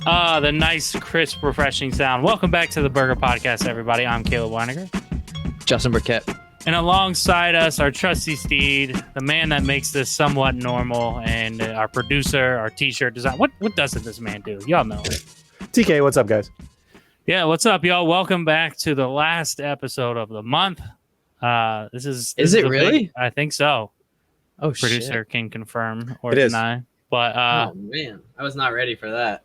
The nice, crisp, refreshing sound. Welcome back to the Burger Podcast, everybody. I'm Caleb Weiniger. Justin Burkett. And alongside us, our trusty steed, the man that makes this somewhat normal, and our producer, our t-shirt design. What doesn't this man do? Y'all know it. TK, what's up, guys? Yeah, what's up, y'all? Welcome back to the last episode of the month. This is it really? I think so. Oh, Producer can confirm or It is. deny. But oh man, I was not ready for that.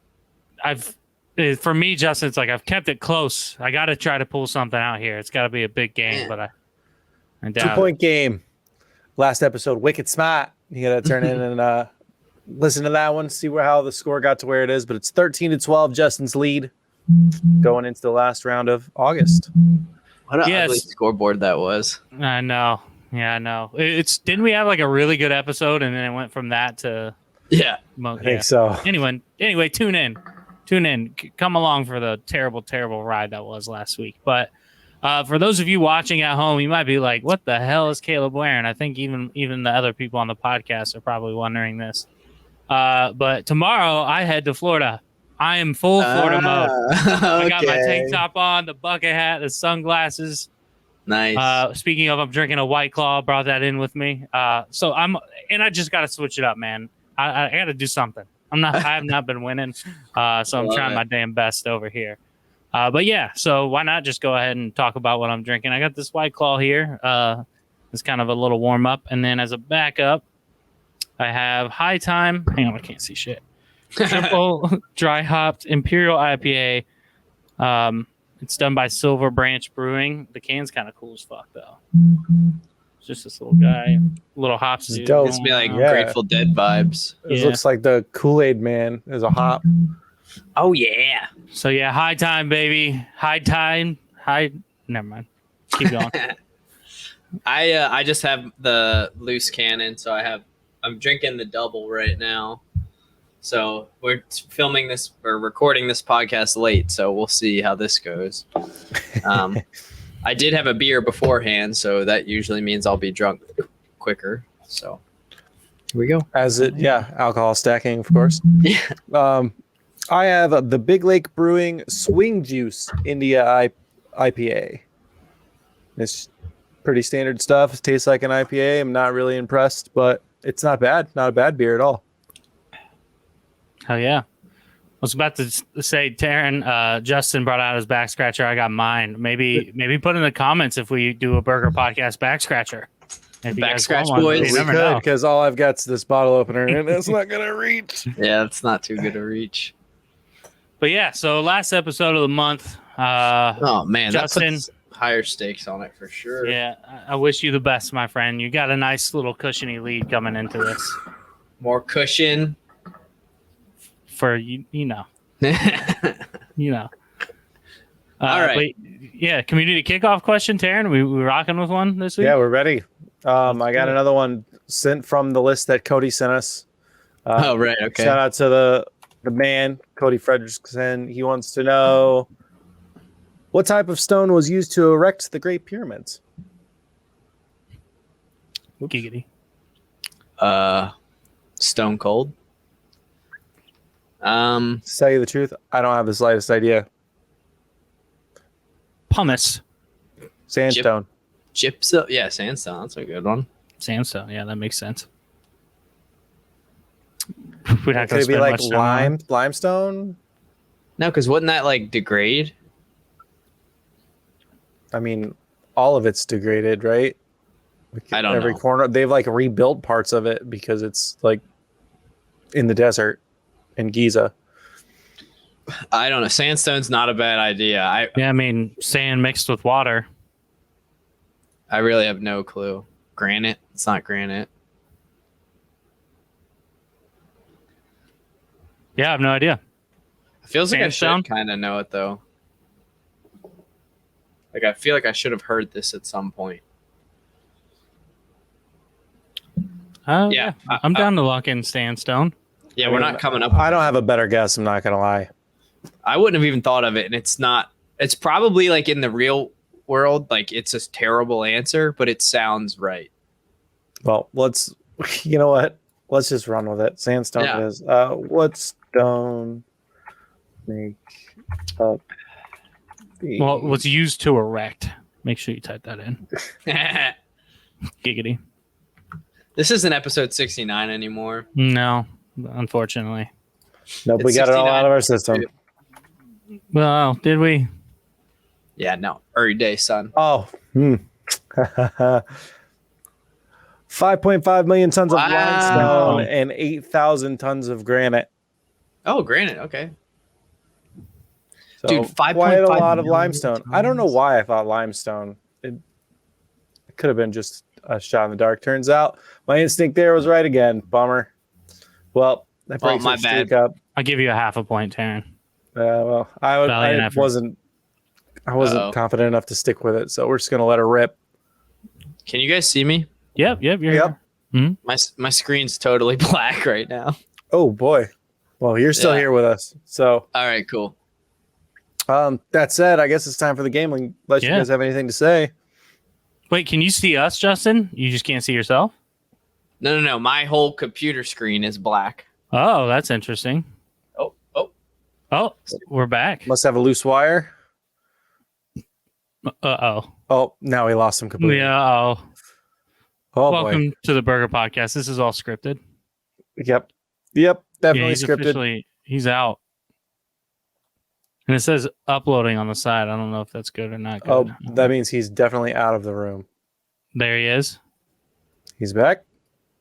For me, Justin, it's like I've kept it close. I got to try to pull something out here. It's got to be a big game, but I doubt 2-point game. Last episode, wicked smart. You got to turn in and listen to that one, see how the score got to where it is. But it's 13-12, Justin's lead going into the last round of August. What an ugly scoreboard that was. I know. Yeah, I know. Didn't we have like a really good episode, and then it went from that to I think so. Anyway, tune in. Come along for the terrible ride that was last week. But for those of you watching at home, you might be like, "What the hell is Caleb wearing?" I think even the other people on the podcast are probably wondering this. But tomorrow I head to Florida. I am full Florida mode. I got my tank top on, the bucket hat, the sunglasses. Nice. Speaking of, I'm drinking a White Claw. Brought that in with me. So I just got to switch it up, man. I got to do something. I have not been winning. So I'm trying my damn best over here. But yeah, so why not just go ahead and talk about what I'm drinking? I got this White Claw here. It's kind of a little warm up. And then as a backup, I have High Time. Hang on, I can't see shit. Triple dry hopped Imperial IPA. It's done by Silver Branch Brewing. The can's kind of cool as fuck, though. It's just this little guy, little hops. It's dope. It's be like Grateful Dead vibes. It looks like the Kool-Aid Man is a hop. Oh yeah. So yeah, High Time, baby. High Time. Never mind. Keep going. I just have the loose cannon, so I'm drinking the double right now. So we're filming this or recording this podcast late, so we'll see how this goes. I did have a beer beforehand, so that usually means I'll be drunk quicker. So here we go. Alcohol stacking, of course. Yeah. I have the Big Lake Brewing Swing Juice India IPA. It's pretty standard stuff. It tastes like an IPA. I'm not really impressed, but it's not bad. Not a bad beer at all. Hell yeah. I was about to say, Taryn, Justin brought out his back scratcher. I got mine. Maybe put in the comments if we do a Burger Podcast back scratcher. Back scratch boys. We could, because all I've got is this bottle opener, and it's not going to reach. Yeah, it's not too good to reach. But yeah, so last episode of the month. Oh, man. Justin, that puts higher stakes on it for sure. Yeah, I wish you the best, my friend. You got a nice little cushiony lead coming into this. More cushion. For you know. You know. All right. But yeah, community kickoff question, Taryn. We rocking with one this week? Yeah, we're ready. I got another one sent from the list that Cody sent us. Oh, right. Okay. Shout out to the man, Cody Fredrickson. He wants to know what type of stone was used to erect the Great Pyramids. Giggity. Stone Cold. To tell you the truth, I don't have the slightest idea. Pumice. Sandstone. Gypsum. Yeah, sandstone. That's a good one. Sandstone. Yeah, that makes sense. Could it be like limestone? No, because wouldn't that like degrade? I mean, all of it's degraded, right? I don't know. Every corner, they've like rebuilt parts of it because it's like in the desert in Giza. I don't know. Sandstone's not a bad idea. I mean, sand mixed with water. I really have no clue. Granite? It's not granite. Yeah, I have no idea. It feels like Sandstone? I should kind of know it though. Like I feel like I should have heard this at some point. Yeah, I'm down to lock in sandstone. Yeah, we're not coming up. I don't have a better guess. I'm not gonna lie. I wouldn't have even thought of it, and it's not. It's probably like in the real world, like it's a terrible answer, but it sounds right. Well, you know what? Let's just run with it. Sandstone it is. What stone Make up the Well, was used to erect. Make sure you type that in. Giggity. This isn't episode 69 anymore. No, unfortunately. Nope, we It's got it all 69. out of our system. Well, did we? Yeah, no. Every day, son. Oh. 5.5 million tons of Wow. limestone and 8,000 tons of granite. Oh, granted. Okay. So Dude, 5.5 quite a lot of million limestone. I don't know tons. why I thought limestone. It could have been just a shot in the dark. Turns out my instinct there was right again. Bummer. Well, that breaks my our streak bad. up. I'll give you a half a point, Taryn. Well, I Valiant effort. wasn't Uh-oh. confident enough to stick with it, so we're just gonna let her rip. Can you guys see me? Yep, you're Yep. here. My screen's totally black right now. Oh boy. Well, you're still Yeah. here with us. So All right, cool. that said, I guess it's time for the game. Unless you Yeah. guys have anything to say. Wait, can you see us, Justin? You just can't see yourself? No. My whole computer screen is black. Oh, that's interesting. Oh, we're back. Must have a loose wire. Uh-oh. Oh, now we lost him completely. Yeah, oh. Oh Welcome to the Burger Podcast. This is all scripted. boy. Yep. Definitely he's scripted. He's out. And it says uploading on the side. I don't know if that's good or not good. Oh, that means he's definitely out of the room. There he is. He's back.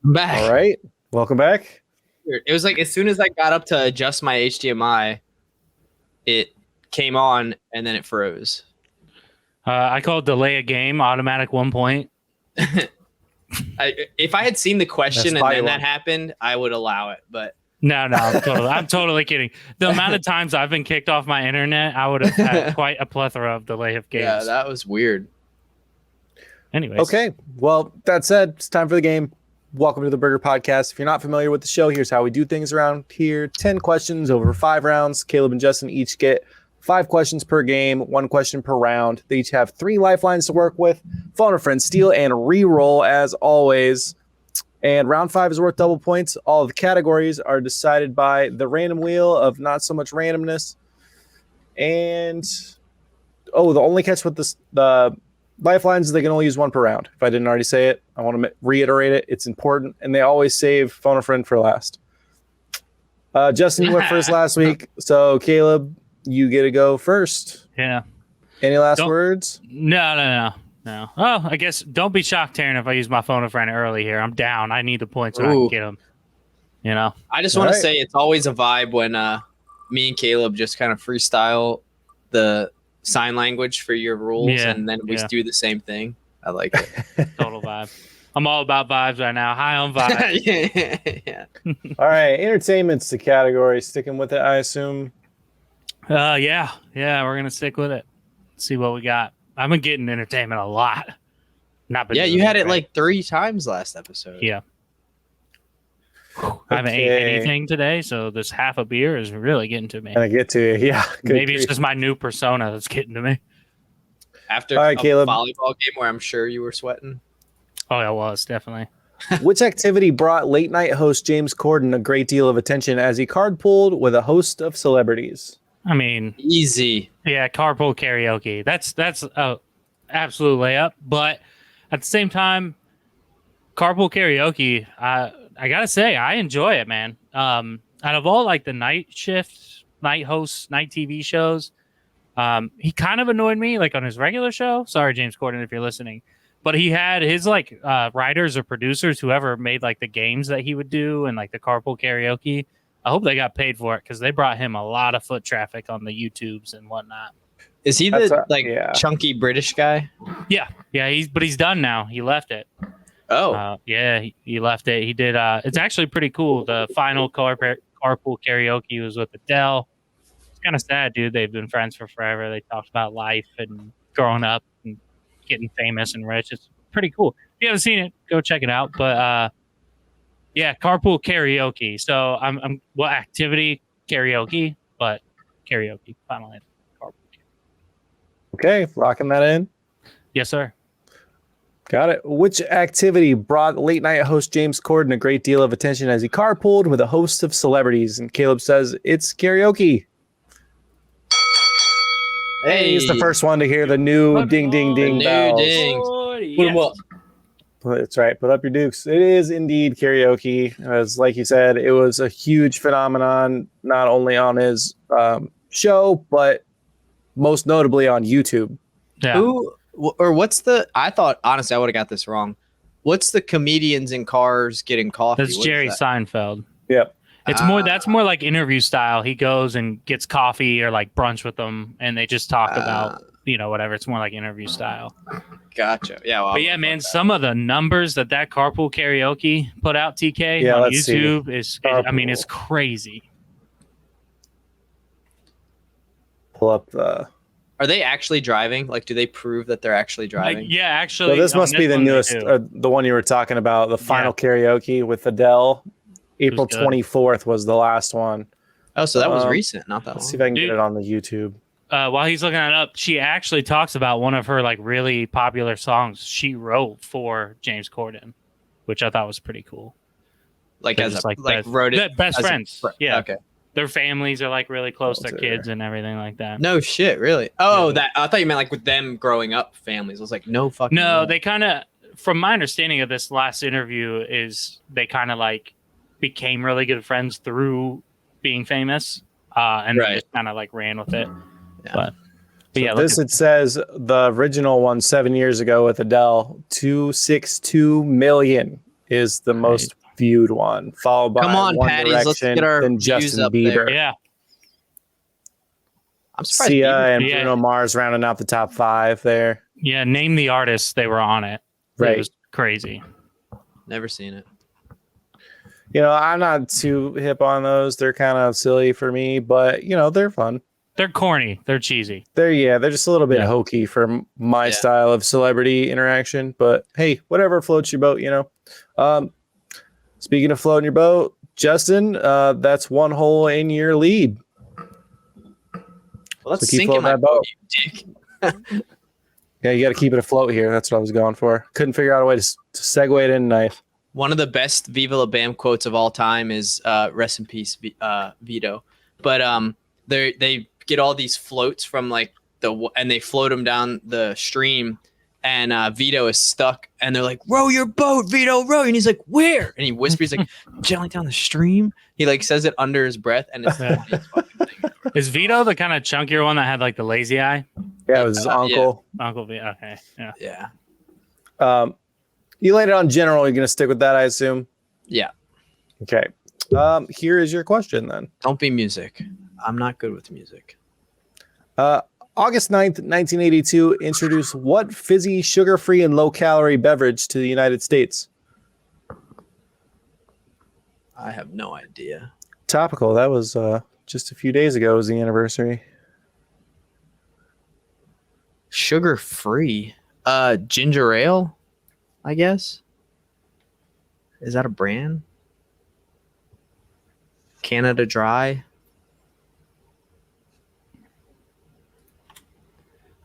I'm back. All right. Welcome back. It was like as soon as I got up to adjust my HDMI, it came on and then it froze. I call it delay a game, automatic 1 point. If I had seen the question That's and then probably that happened, I would allow it. But No, I'm totally kidding. The amount of times I've been kicked off my internet, I would have had quite a plethora of delay of games. yeah, that was weird. Anyways. Okay. Well, that said, it's time for the game. Welcome to the Burger Podcast. If you're not familiar with the show, here's how we do things around here. 10 questions over 5 rounds. Caleb and Justin each get 5 questions per game, 1 question per round. They each have 3 lifelines to work with. Phone a friend, steal, and re-roll as always. And round 5 is worth double points. All of the categories are decided by the random wheel of not so much randomness. And the only catch with the lifelines is they can only use 1 per round. If I didn't already say it, I want to reiterate it. It's important, and they always save phone a friend for last. Justin, you went first last week, so Caleb, you get to go first. Yeah. Any last Don't- words? No. Oh, I guess don't be shocked, Taryn, if I use my phone a friend early here. I'm down. I need the points so I can Ooh. get them. You know? I just All want right. to say it's always a vibe when me and Caleb just kind of freestyle the sign language for your rules, Yeah, and then we yeah. do the same thing. I like it. Total vibe. I'm all about vibes right now. High on vibes. yeah. All right, entertainment's the category. Sticking with it, I assume. Yeah, we're gonna stick with it. See what we got. I've been getting entertainment a lot. Not been Yeah, doing you had it great. like 3 times last episode. Yeah. I haven't ate Okay. anything today, so this half a beer is really getting to me. And I get to you. Yeah. good Maybe it's grief. just my new persona that's getting to me. After All right, a Caleb. volleyball game where I'm sure you were sweating. Oh, I was definitely. Which activity brought late night host James Corden a great deal of attention as he card pulled with a host of celebrities? I mean, Easy. yeah, carpool karaoke. That's a absolute layup. But at the same time, carpool karaoke, I gotta say, I enjoy it, man. Out of all like the night shift, night hosts, night TV shows, he kind of annoyed me like on his regular show. Sorry, James Corden, if you're listening. But he had his like writers or producers, whoever made like the games that he would do and like the carpool karaoke. I hope they got paid for it because they brought him a lot of foot traffic on the YouTubes and whatnot. Is he That's the yeah. chunky British guy? Yeah, he's done now. He left it. Oh, He left it. He did. It's actually pretty cool. The final carpool karaoke was with Adele. It's kind of sad, dude. They've been friends for forever. They talked about life and growing up and getting famous and rich. It's pretty cool. If you haven't seen it, go check it out. But yeah, carpool karaoke. So I'm what activity karaoke, but karaoke. Final answer. Carpool. Okay, locking that in. Yes, sir. Got it. Which activity brought late night host James Corden a great deal of attention as he carpooled with a host of celebrities? And Caleb says it's karaoke. Hey, he's the first one to hear the new ding, ding, ding New bells. dings. Oh, Put 'em up. That's right. Put up your dukes. It is indeed karaoke. As like you said, it was a huge phenomenon, not only on his show, but most notably on YouTube. Yeah. What's the? I thought honestly, I would have got this wrong. What's the comedians in cars getting coffee? That's What is Jerry that? Seinfeld. Yep. It's that's more like interview style. He goes and gets coffee or like brunch with them, and they just talk about whatever. It's more like interview style. Gotcha. Yeah. Well, But yeah, man, some of the numbers that carpool karaoke put out, TK, Yeah, on let's YouTube see. is Carpool. it's crazy. Pull up the. Are they actually driving? Like, do they prove that they're actually driving? Like, yeah, actually. So this on must be the one they newest, do. the one you were talking about, the final karaoke with Adele. April good. 24th was the last one. Oh, so that was recent, not that Let's long. see if I can Dude. get it on the YouTube. While he's looking it up, she actually talks about one of her like really popular songs she wrote for James Corden, which I thought was pretty cool. Like They're as just, a, like wrote it best as a friends. fr- Yeah, Okay. their families are like really close, What's their it kids and everything like that. No shit, really. Oh, Yeah. that I thought you meant like with them growing up families. I was like, no fucking. No, way. they kind of, from my understanding of this last interview, is they kind of like became really good friends through being famous, and they just kind of like ran with it. Yeah. But So yeah, this it says the original one 7 years ago with Adele, 262 million is the most viewed one, followed by Come on, One Patties, let's Direction, get our then views Justin up Bieber. there. yeah, I'm surprised. Sia Bieber- and Bruno Mars rounding out the top 5 there. yeah. Name the artists they were on it. Right. It was crazy. Never seen it. You know, I'm not too hip on those. They're kind of silly for me, but you know, they're fun. They're corny. They're cheesy. They're just a little bit Yeah. hokey for my Yeah. style of celebrity interaction. But hey, whatever floats your boat, you know. Speaking of floating your boat, Justin, that's one hole in your lead. Well, let's So keep sink in floating my that boat. boat, you dick. Yeah, you got to keep it afloat here. That's what I was going for. Couldn't figure out a way to segue it in tonight. One of the best Viva La Bam quotes of all time is "Rest in peace, Vito." But they get all these floats from like and they float them down the stream, and Vito is stuck, and they're like, "Row your boat, Vito, row!" And he's like, "Where?" And he whispers like, "Gently down the stream." He like says it under his breath, and it's the funniest fucking thing. Is Vito the kind of chunkier one that had like the lazy eye? Yeah, it was his uncle. Uncle Vito. Okay. Yeah. Yeah. You laid it on general. You're going to stick with that, I assume? Yeah. Okay. Here is your question then. Don't be music. I'm not good with music. August 9th, 1982 introduced what fizzy, sugar-free, and low-calorie beverage to the United States? I have no idea. Topical. That was just a few days ago was the anniversary. Sugar free. Ginger ale, I guess. Is that a brand? Canada Dry.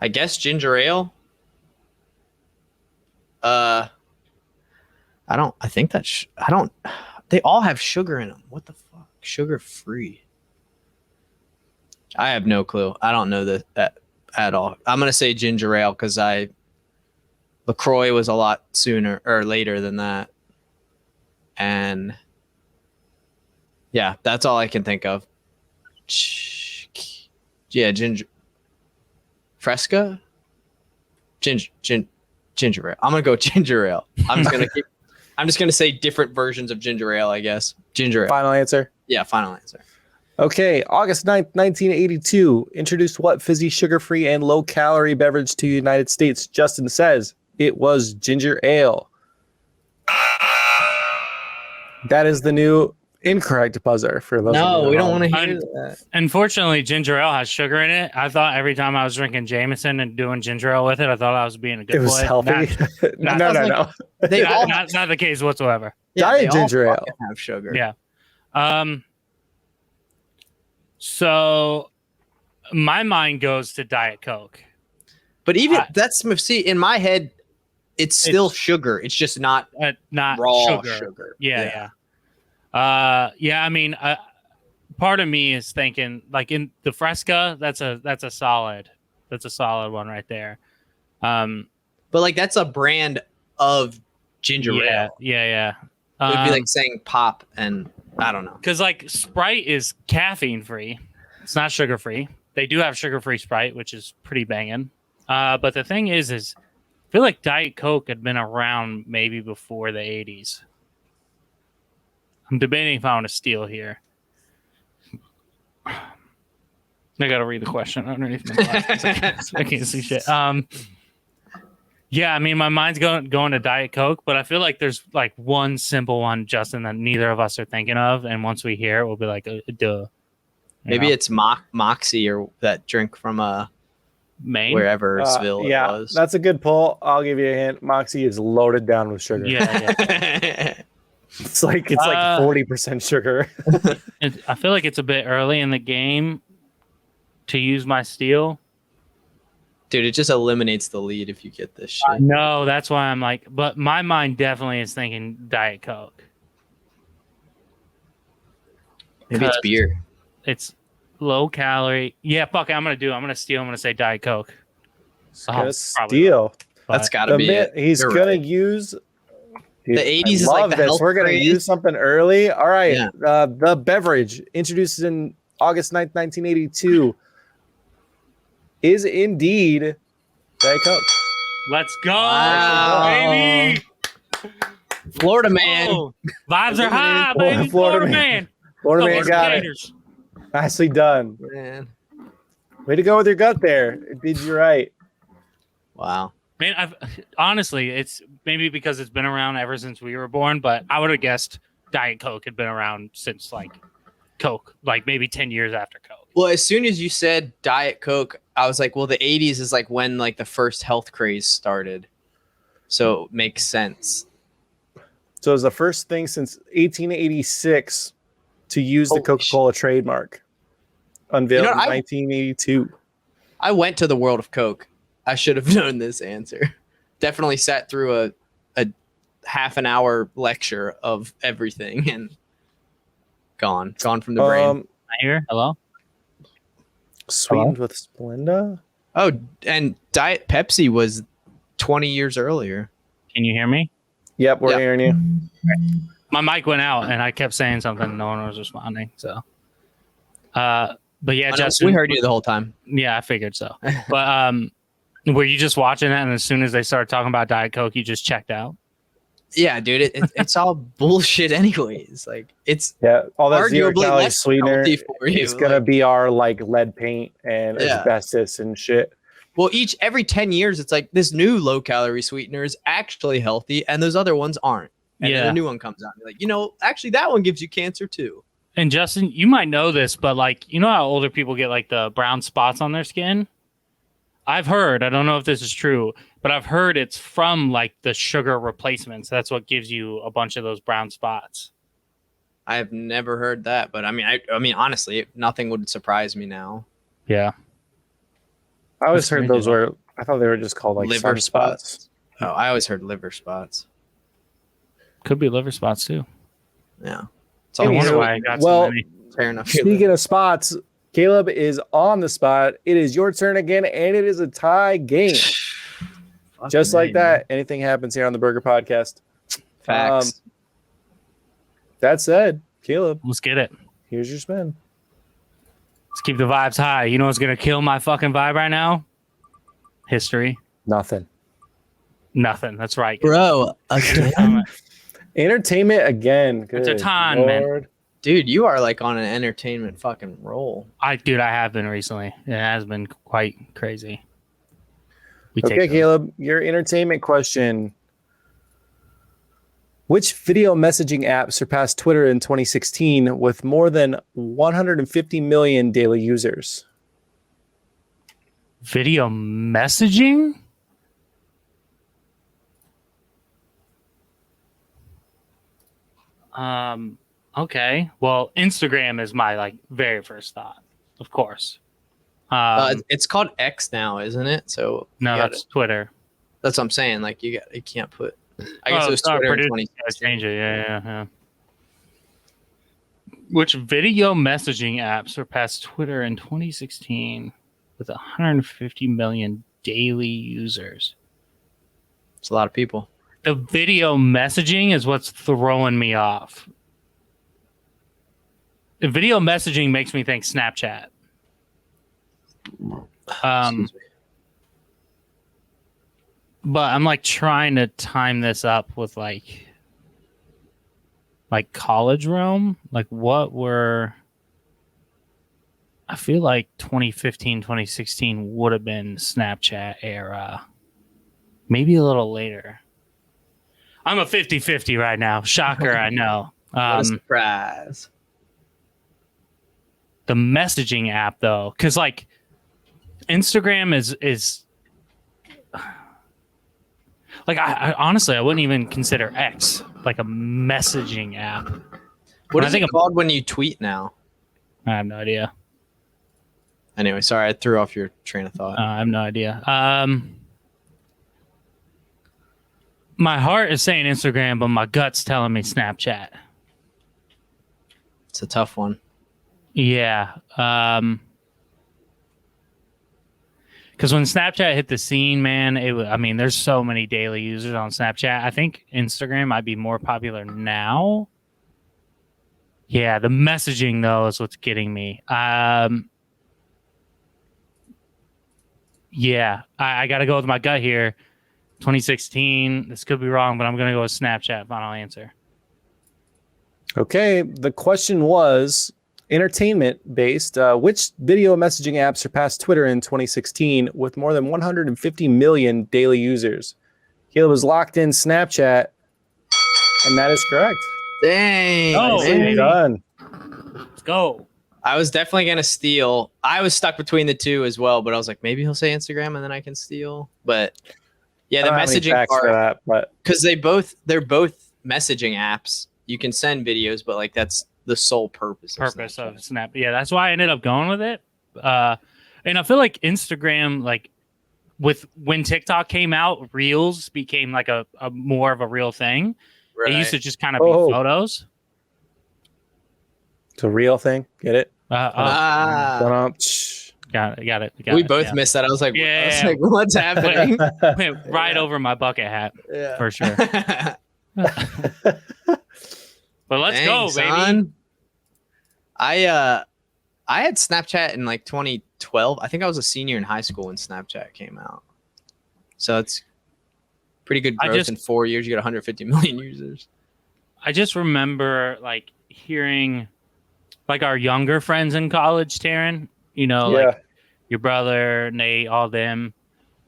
I guess ginger ale. I think that's I don't. They all have sugar in them. What the fuck? Sugar free. I have no clue. I don't know that at all. I'm gonna say ginger ale because LaCroix was a lot sooner or later than that, and yeah, that's all I can think of. Yeah, ginger. Fresca. Ginger ale. I'm gonna go ginger ale. I'm just gonna say different versions of ginger ale. I guess ginger ale. Final answer. Yeah, final answer. Okay, August 9th, 1982 introduced what fizzy, sugar-free, and low-calorie beverage to the United States? Justin says it was ginger ale. That is the new incorrect buzzer for those. No, we don't want to hear I'm- that. Unfortunately, ginger ale has sugar in it. I thought every time I was drinking Jameson and doing ginger ale with it, I thought I was being a good It was boy. healthy. Not- No. They all Not the case whatsoever. Diet they all ginger ale. fucking have sugar. Yeah. So my mind goes to Diet Coke. But even I- that's see in my head, it's still sugar. It's just not Not raw sugar. sugar. Yeah. I mean, part of me is thinking like in the Fresca, that's a solid. That's a solid one right there. But like that's a brand of ginger ale. Yeah. It would be like saying pop, and I don't know. Because like Sprite is caffeine free. It's not sugar free. They do have sugar free Sprite, which is pretty banging. But the thing is I feel like Diet Coke had been around maybe before the 80s. I'm debating if I want to steal here. I gotta read the question underneath my glasses. I can't see shit. Yeah, I mean, my mind's going to Diet Coke, but I feel like there's like one simple one, Justin, that neither of us are thinking of, and once we hear it, we'll be like, duh. Maybe it's Moxie or that drink from Maine, wherever Sville it was. That's a good pull. I'll give you a hint. Moxie is loaded down with sugar. Yeah. It's like 40% sugar. I feel like it's a bit early in the game to use my steal. Dude, it just eliminates the lead if you get this shit. No, that's why I'm like, but my mind definitely is thinking Diet Coke. Maybe it's beer. It's low calorie. Yeah, fuck it. I'm gonna steal. I'm gonna say Diet Coke. Steal. That's gotta be it. He's You're gonna right. use. Dude, The 80s is like the this. health We're gonna craze. use something early. All right. Yeah. The beverage introduced in August 9th, 1982 is indeed Diet Coke. Let's go, Wow. baby. Florida man. Oh, vibes are high, baby. Florida man. Florida man got it. Gators. Nicely done. Man. Way to go with your gut there. It did you right. Wow. Man, honestly, it's maybe because it's been around ever since we were born, but I would have guessed Diet Coke had been around since like Coke, like maybe 10 years after Coke. Well, as soon as you said Diet Coke, I was like, well, the 80s is like when like the first health craze started. So it makes sense. So it was the first thing since 1886 to use the Coca-Cola trademark. Unveiled in 1982. I went to the World of Coke. I should have known this answer. Definitely sat through a half an hour lecture of everything and gone from the brain. I hear. Hello? Sweetened with Splenda? Oh, and Diet Pepsi was 20 years earlier. Can you hear me? Yep, we're hearing you. My mic went out and I kept saying something. No one was responding. So, but yeah, Justin, we heard you the whole time. Yeah, I figured so. But were you just watching that, and as soon as they started talking about Diet Coke, you just checked out? Yeah, dude, it's all bullshit anyways. Like it's all that zero arguably calorie less sweetener healthy for you. is gonna be our like lead paint and asbestos and shit. Well, every 10 years, it's like this new low calorie sweetener is actually healthy, and those other ones aren't. And then a new one comes out. You're like, actually, that one gives you cancer too. And Justin, you might know this, but like, you know how older people get like the brown spots on their skin? I've heard, I don't know if this is true, but I've heard it's from like the sugar replacements. That's what gives you a bunch of those brown spots. I have never heard that, but I mean, honestly, nothing would surprise me now. Yeah. I always heard those were, I thought they were just called like liver spots. Oh, I always heard liver spots. Could be liver spots too. Yeah. I wonder why I got so many. Fair enough. Speaking of spots, Caleb is on the spot. It is your turn again, and it is a tie game. Just like that, anything happens here on the Burger Podcast. Facts. That said, Caleb, let's get it. Here's your spin. Let's keep the vibes high. You know what's gonna kill my fucking vibe right now? Nothing. That's right, bro. Again. Entertainment again. Good it's a time, man. Dude, you are like on an entertainment fucking roll. I have been recently. It has been quite crazy. Okay, Caleb, your entertainment question. Which video messaging app surpassed Twitter in 2016 with more than 150 million daily users? Video messaging? Okay. Well, Instagram is my like very first thought, of course. It's called X now, isn't it? So no, that's Twitter. That's what I'm saying. Like you can't put. I guess it was Twitter in 2016. Change it. Yeah. Which video messaging app surpassed Twitter in 2016? with 150 million daily users. It's a lot of people. The video messaging is what's throwing me off. The video messaging makes me think Snapchat. Excuse me. But I'm like trying to time this up with like college realm. Like what were, I feel like 2015, 2016 would have been Snapchat era. Maybe a little later. I'm a 50-50 right now. Shocker, I know. What a surprise. The messaging app though, because like Instagram is like I honestly I wouldn't even consider X like a messaging app. What is it called when you tweet now? I have no idea. Anyway, sorry, I threw off your train of thought. I have no idea. My heart is saying Instagram, but my gut's telling me Snapchat. It's a tough one. Yeah. Because when Snapchat hit the scene, man, there's so many daily users on Snapchat. I think Instagram might be more popular now. Yeah, the messaging, though, is what's getting me. Yeah, I got to go with my gut here. 2016. This could be wrong, but I'm going to go with Snapchat. Final answer. Okay, the question was entertainment based. Which video messaging app surpassed Twitter in 2016 with more than 150 million daily users? Caleb was locked in Snapchat, and that is correct. Dang. Oh, Nicely done. Let's go. I was definitely going to steal. I was stuck between the two as well, but I was like, maybe he'll say Instagram and then I can steal. But yeah, the I don't have any messaging facts for part, that, but because they're both messaging apps. You can send videos, but like that's the sole purpose of Snap. Yeah, that's why I ended up going with it. And I feel like Instagram, like when TikTok came out, Reels became like a more of a real thing. Right. It used to just kind of be photos. it's a real thing. Get it? Got it. We both missed that. I was like, what's happening? Went right over my bucket hat for sure. But let's go, son. baby. I had Snapchat in like 2012. I think I was a senior in high school when Snapchat came out. So it's pretty good growth. In 4 years, you get 150 million users. I just remember like hearing like our younger friends in college, Taryn, like your brother, Nate, all them,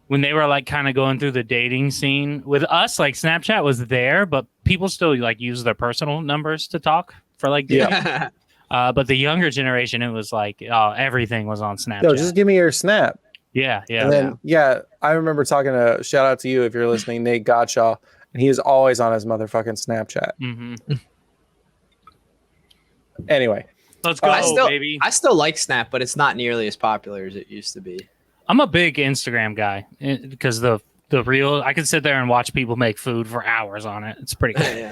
when they were like kind of going through the dating scene with us, like Snapchat was there, but people still like use their personal numbers to talk for like dating. But the younger generation, it was like, everything was on Snapchat. No, just give me your Snap. Yeah. And then, I remember talking to, shout out to you if you're listening, Nate Gottschall, and he is always on his motherfucking Snapchat. Mm-hmm. Anyway. Let's go, baby. I still like Snap, but it's not nearly as popular as it used to be. I'm a big Instagram guy because the reel, I can sit there and watch people make food for hours on it. It's pretty cool.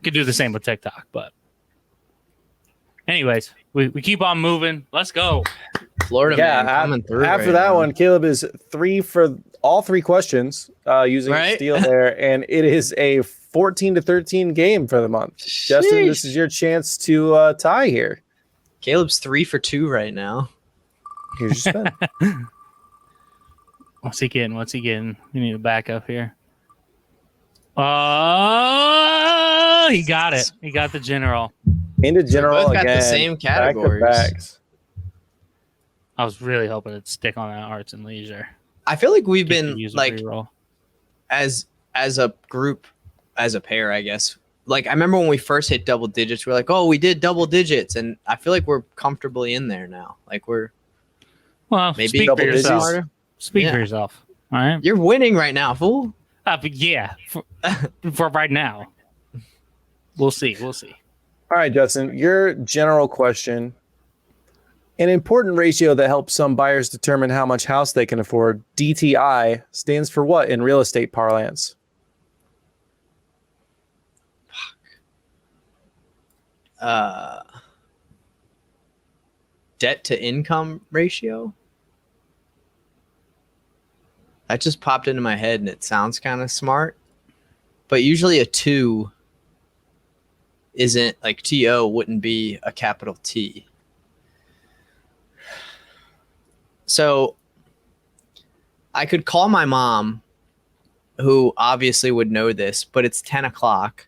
Could do the same with TikTok, but anyways, we keep on moving. Let's go. Florida man coming through. After that one, Caleb is 3 for all 3 questions using steal there, and it is a 14-13 game for the month. Sheesh. Justin, this is your chance to tie here. Caleb's 3 for 2 right now. Here's your spin. What's he getting? We need a backup here. Oh, he got it. He got the general. Into general both got again. The same categories. I was really hoping it'd stick on that arts and leisure. I feel like we've been like as a group, as a pair, I guess. Like I remember when we first hit double digits, we were like, "Oh, we did double digits," and I feel like we're comfortably in there now. Like we're maybe speak for yourself. Speak for yourself. All right, you're winning right now, fool. But yeah, for right now, we'll see. All right, Justin, your general question. An important ratio that helps some buyers determine how much house they can afford, DTI, stands for what in real estate parlance? Debt to income ratio? That just popped into my head, and it sounds kind of smart. But usually a 2 isn't like TO wouldn't be a capital T. So I could call my mom, who obviously would know this, but it's 10 o'clock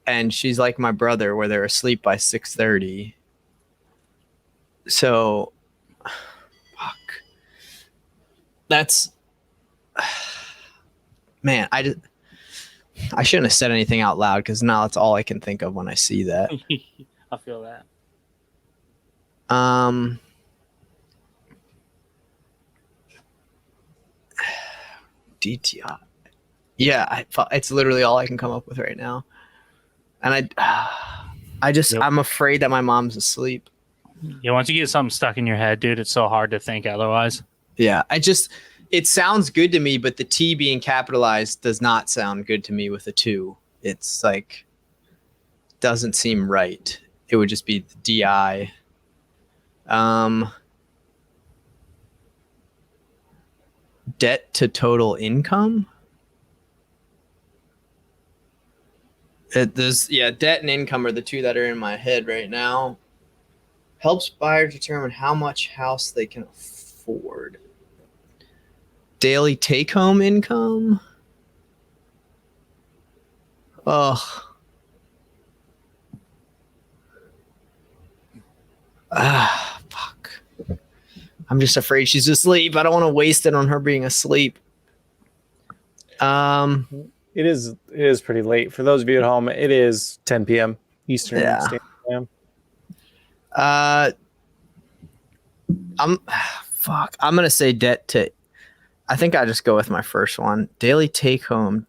and she's like my brother where they're asleep by 6:30. So fuck. That's man, I shouldn't have said anything out loud because now that's all I can think of when I see that. I feel that. DTI. Yeah, it's literally all I can come up with right now. And I'm afraid that my mom's asleep. Yeah, once you get something stuck in your head, dude, it's so hard to think otherwise. Yeah, it sounds good to me, but the T being capitalized does not sound good to me with a 2. It's like, doesn't seem right. It would just be the DI. Debt to total income? Debt and income are the 2 that are in my head right now. Helps buyers determine how much house they can afford. Daily take-home income? Ugh. Fuck. I'm just afraid she's asleep. I don't want to waste it on her being asleep. It is pretty late. For those of you at home, it is 10 p.m. Eastern Standard Time. I'm gonna say debt to. I think I just go with my first one. Daily take home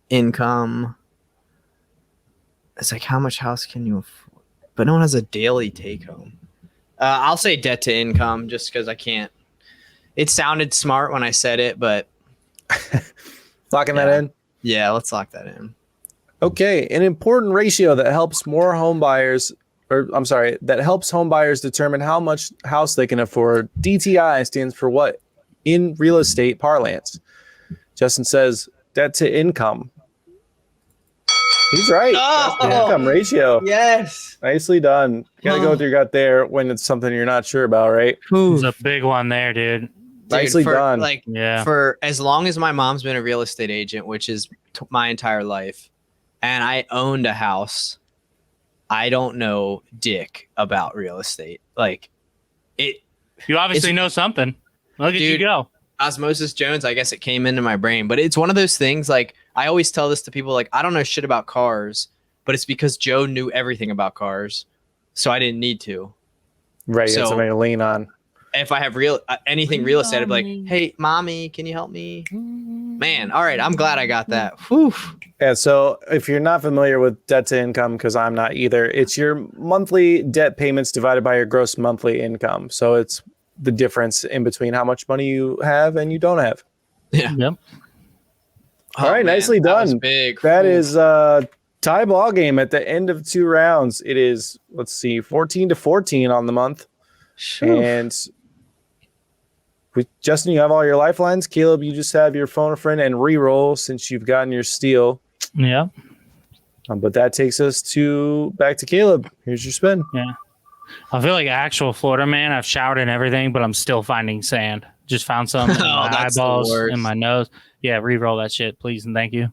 income. It's like how much house can you afford? But no one has a daily take home. I'll say debt to income just because I can't. It sounded smart when I said it, but locking that in. Yeah, let's lock that in. Okay, an important ratio that helps home buyers determine how much house they can afford. DTI stands for what in real estate parlance? Justin says debt to income. He's right. Oh, Debt to income ratio. Yes. Nicely done. You gotta go with your gut there when it's something you're not sure about, right? It's a big one there, dude. Nicely done. For as long as my mom's been a real estate agent, which is my entire life, and I owned a house, I don't know dick about real estate. Like it. You obviously know something. Look at you go. Osmosis Jones, I guess it came into my brain, but it's one of those things. Like I always tell this to people, like I don't know shit about cars, but it's because Joe knew everything about cars, so I didn't need to. Right, so somebody to lean on. If I have anything real estate, I'd be like, "Hey, mommy, can you help me?" Man, all right, I'm glad I got that. Whew. Yeah, so if you're not familiar with debt to income, because I'm not either, it's your monthly debt payments divided by your gross monthly income. So it's the difference in between how much money you have and you don't have. Yeah. Yep. All right, nicely done. That was big. That is tie ball game at the end of 2 rounds. It is, 14-14 on the month. And Justin, you have all your lifelines. Caleb, you just have your phone a friend and re-roll since you've gotten your steal. Yeah. But that takes us back to Caleb. Here's your spin. Yeah. I feel like actual Florida man. I've showered and everything, but I'm still finding sand. Just found some in my eyeballs, in my nose. Yeah, re-roll that shit, please, and thank you.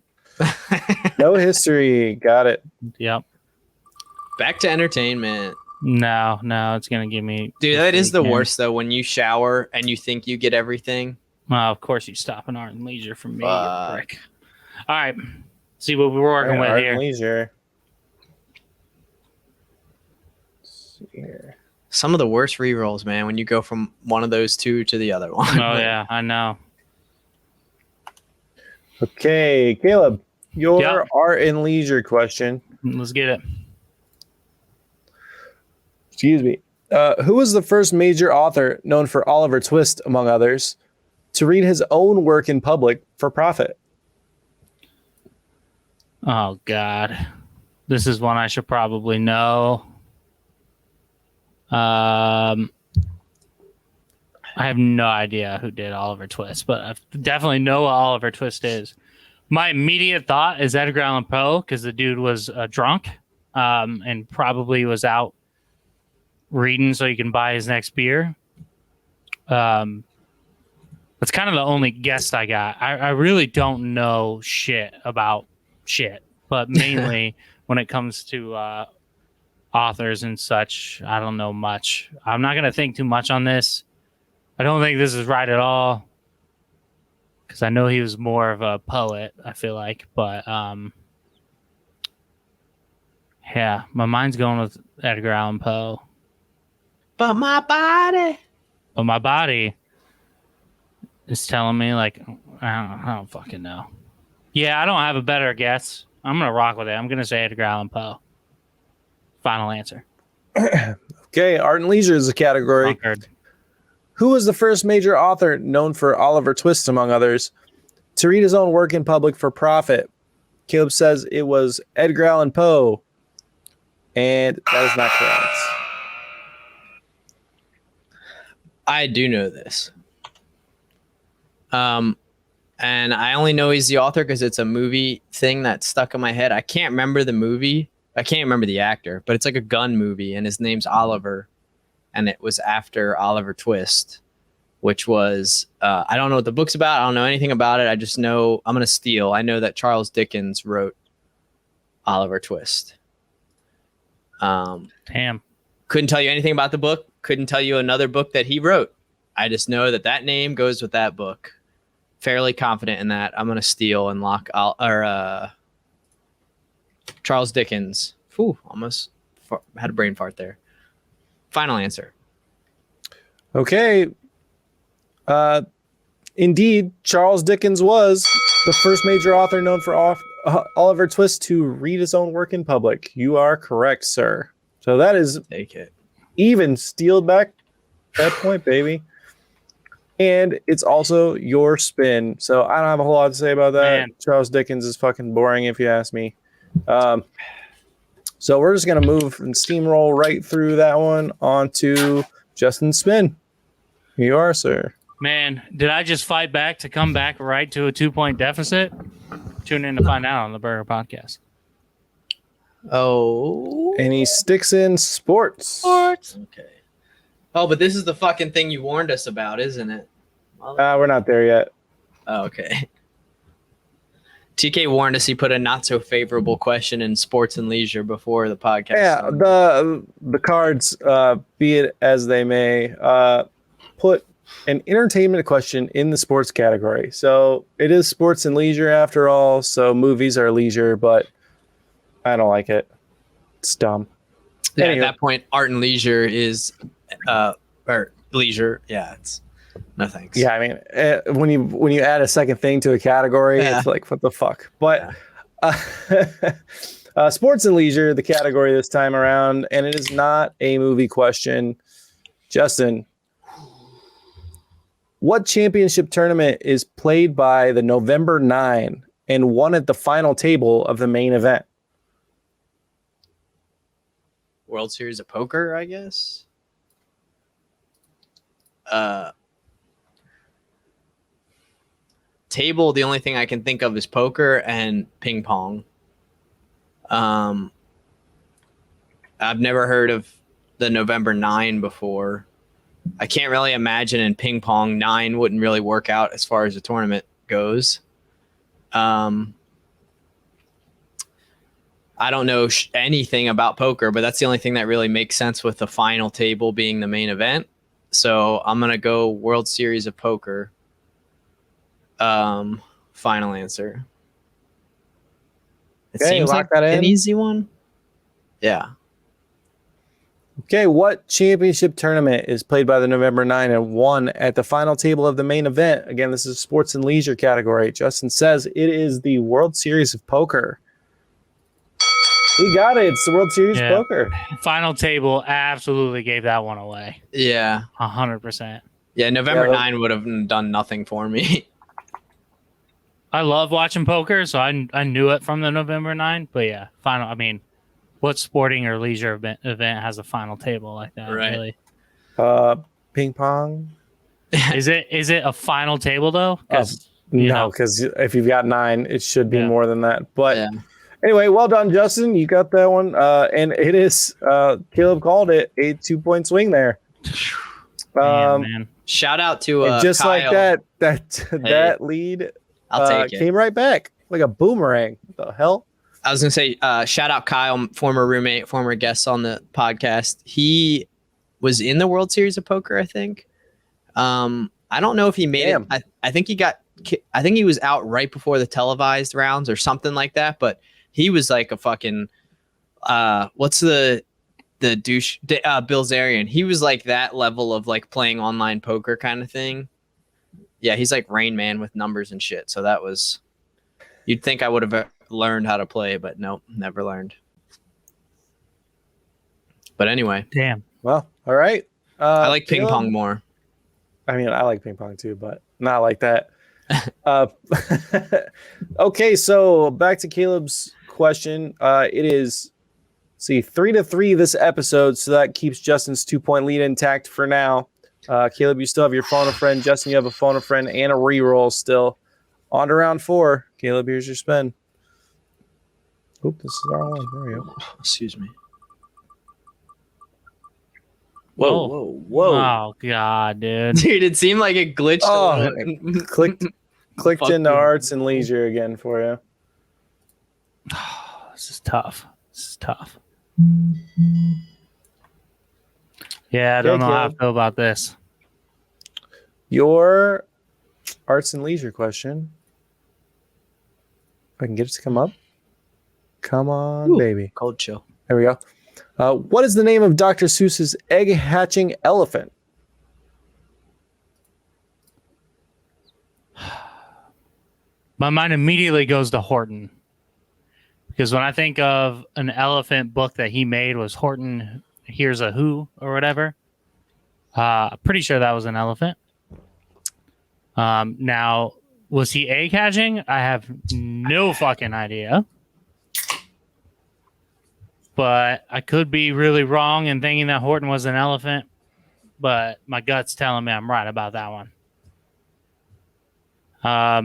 No history. Got it. Yep. Back to entertainment. No, it's gonna give me. Dude, that is the worst though. When you shower and you think you get everything. Well, of course you stop an art and leisure from me, you prick. All right, see what we're working with art here. And leisure. Let's see here. Some of the worst re-rolls, man. When you go from one of those two to the other one. Oh yeah, I know. Okay, Caleb, your art and leisure question. Let's get it. Excuse me. Who was the first major author, known for Oliver Twist, among others, to read his own work in public for profit? Oh, God. This is one I should probably know. I have no idea who did Oliver Twist, but I definitely know what Oliver Twist is. My immediate thought is Edgar Allan Poe because the dude was drunk and probably was out reading so he can buy his next beer. That's kind of the only guess I got. I really don't know shit about shit, but mainly when it comes to authors and such, I don't know much. I'm not going to think too much on this. I don't think this is right at all because I know he was more of a poet, I feel like. But yeah, my mind's going with Edgar Allan Poe. But my body. But my body is telling me, like, I don't fucking know. Yeah, I don't have a better guess. I'm going to rock with it. I'm going to say Edgar Allan Poe. Final answer. Okay, art and leisure is a category. Conquered. Who was the first major author known for Oliver Twist, among others, to read his own work in public for profit? Caleb says it was Edgar Allan Poe, and that is not correct. I do know this. And I only know he's the author because it's a movie thing that stuck in my head. I can't remember the movie. I can't remember the actor, but it's like a gun movie, and his name's Oliver, and it was after Oliver Twist, which was I don't know what the book's about. I don't know anything about it. I just know I'm gonna steal. I know that Charles Dickens wrote Oliver Twist. Damn. Couldn't tell you anything about the book. Couldn't tell you another book that he wrote. I just know that name goes with that book. Fairly confident in that. I'm gonna steal and lock Charles Dickens. Whew, almost had a brain fart there. Final answer. Okay. Indeed, Charles Dickens was the first major author known for Oliver Twist to read his own work in public. You are correct, sir. So that is Take it. even steeled back that point, baby. And it's also your spin. So I don't have a whole lot to say about that. Man. Charles Dickens is fucking boring if you ask me. So we're just going to move and steamroll right through that one onto Justin's spin. Here you are, sir. Man, did I just fight back to come back right to a 2-point deficit? Tune in to find out on the Burger Podcast. Oh. And he sticks in sports. Okay. Oh, but this is the fucking thing you warned us about, isn't it? We're not there yet. Oh, okay. TK warned us he put a not so favorable question in sports and leisure before the podcast. Yeah, started. the cards, be it as they may, put an entertainment question in the sports category. So it is sports and leisure after all. So movies are leisure, but I don't like it. It's dumb. Yeah, Anywho. at that point, art and leisure is or leisure. Yeah, it's no thanks. Yeah, I mean, when you add a second thing to a category, it's like, what the fuck? But sports and leisure, the category this time around, and it is not a movie question. Justin, what championship tournament is played by the November 9 and won at the final table of the main event? World Series of Poker, I guess. Table, the only thing I can think of is poker and ping pong. I've never heard of the November 9 before. I can't really imagine in ping pong 9 wouldn't really work out as far as the tournament goes. I don't know anything about poker, but that's the only thing that really makes sense with the final table being the main event. So I'm going to go World Series of Poker. Final answer. It Okay, seems lock like that in. an easy one. Yeah. Okay, what championship tournament is played by the November 9 and won at the final table of the main event? Again, this is sports and leisure category. Justin says it is the World Series of Poker. He got it. It's the World Series of Poker. Final table absolutely gave that one away. Yeah. 100%. Yeah, November 9 would have done nothing for me. I love watching poker, so I knew it from the November 9. But yeah, final. I mean, what sporting or leisure event has a final table like that? Right. Really? Ping pong. Is it a final table though? Because No, because if you've got 9, it should be more than that. But Yeah. anyway, well done, Justin. You got that one. And it is Caleb called it a 2-point swing there. man. Shout out to and just Kyle. like that lead I'll take it. came right back like a boomerang. What the hell? I was gonna say, shout out Kyle, former roommate, former guest on the podcast. He was in the World Series of Poker, I think. I don't know if he made it. I think he was out right before the televised rounds or something like that. But he was like a fucking what's the douche Bill Zarian. He was like that level of like playing online poker kind of thing. Yeah, he's like Rain Man with numbers and shit. So that was, you'd think I would have learned how to play, but nope, never learned. But anyway, damn. Well, all right. I like ping pong more. I mean, I like ping pong too, but not like that. Okay, so back to Caleb's question. It is 3-3 this episode, so that keeps Justin's 2-point lead intact for now. Caleb, you still have your phone a friend. Justin, you have a phone a friend and a reroll still. On to round 4. Caleb, here's your spin. Oop, this is our one. There we go. Excuse me. Whoa. Oh god, dude. Dude, it seemed like it glitched. Clicked into arts and leisure again for you. This is tough. Yeah, I don't know how I feel about this. Your arts and leisure question. If I can get it to come up. Come on, baby. Cold chill. There we go. What is the name of Dr. Seuss's egg-hatching elephant? My mind immediately goes to Horton. Because when I think of an elephant book that he made was Horton Here's a Who or whatever. Pretty sure that was an elephant. Now, was he egg hatching? I have no fucking idea. But I could be really wrong in thinking that Horton was an elephant. But my gut's telling me I'm right about that one. I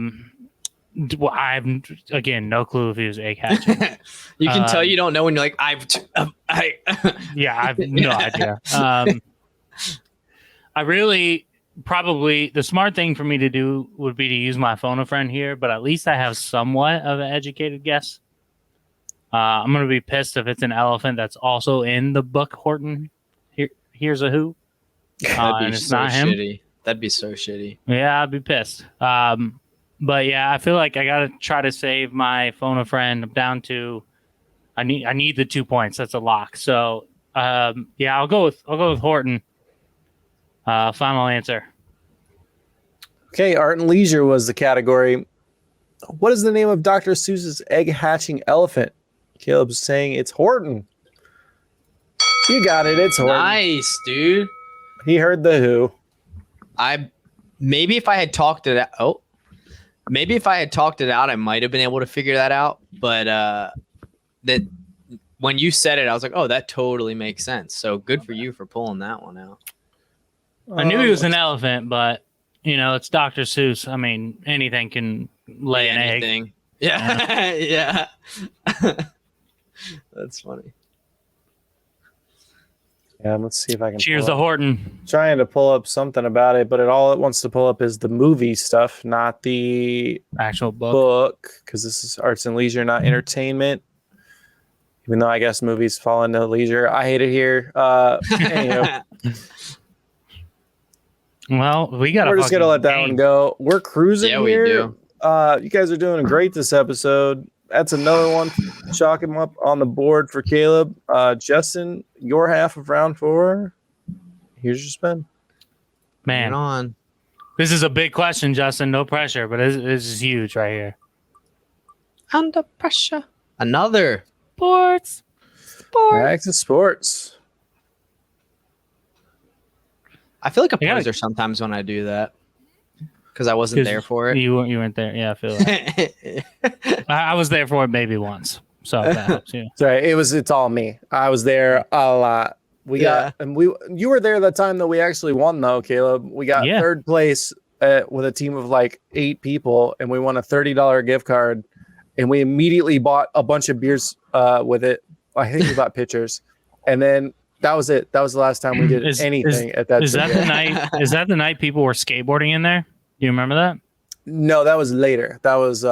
have, again, no clue if he was egg hatching. You can tell you don't know when you're like, yeah, I have no idea. I really probably the smart thing for me to do would be to use my phone a friend here, but at least I have somewhat of an educated guess. I'm going to be pissed if it's an elephant that's also in the book Horton Here's a Who. That'd be it's so not him. shitty. That'd be so shitty. Yeah, I'd be pissed. But yeah, I feel like I gotta try to save my phone a friend. I'm down to I need the 2 points. That's a lock. So yeah, I'll go with Horton. Final answer. Okay, art and leisure was the category. What is the name of Dr. Seuss's egg-hatching elephant? Caleb's saying it's Horton. You got it. It's Horton. Nice, dude. He heard the Who. Maybe if I had talked it out. Maybe if I had talked it out, I might have been able to figure that out. But that when you said it, I was like, oh, that totally makes sense. So good for you for pulling that one out. I knew he was an elephant, but it's Dr. Seuss. I mean, anything can lay an egg. Yeah. Yeah. That's funny. Yeah, let's see if I can. Cheers to Horton. Trying to pull up something about it, but all it wants to pull up is the movie stuff, not the actual book. Because this is arts and leisure, not entertainment. Even though I guess movies fall into leisure. I hate it here. Anyway. Well, we're just gonna let that one go. We're cruising here. We do. You guys are doing great this episode. That's another one. Chalk him up on the board for Caleb. Justin, your half of round 4. Here's your spin. Man, on. This is a big question, Justin. No pressure, but this is huge right here. Under pressure. Another. Sports. Back to sports. I feel like a poser sometimes when I do that. Because I wasn't there for it. You weren't there. Yeah, I feel like I was there for it maybe once. So if that helps you. Sorry, it's all me. I was there a lot. We got, and you were there that time that we actually won, though, Caleb. We got third place with a team of like 8 people, and we won a $30 gift card, and we immediately bought a bunch of beers with it. I think we bought pitchers, and then that was it. That was the last time we did anything at that. Is that the night? Is that the night people were skateboarding in there? Do you remember that? No, that was later. That was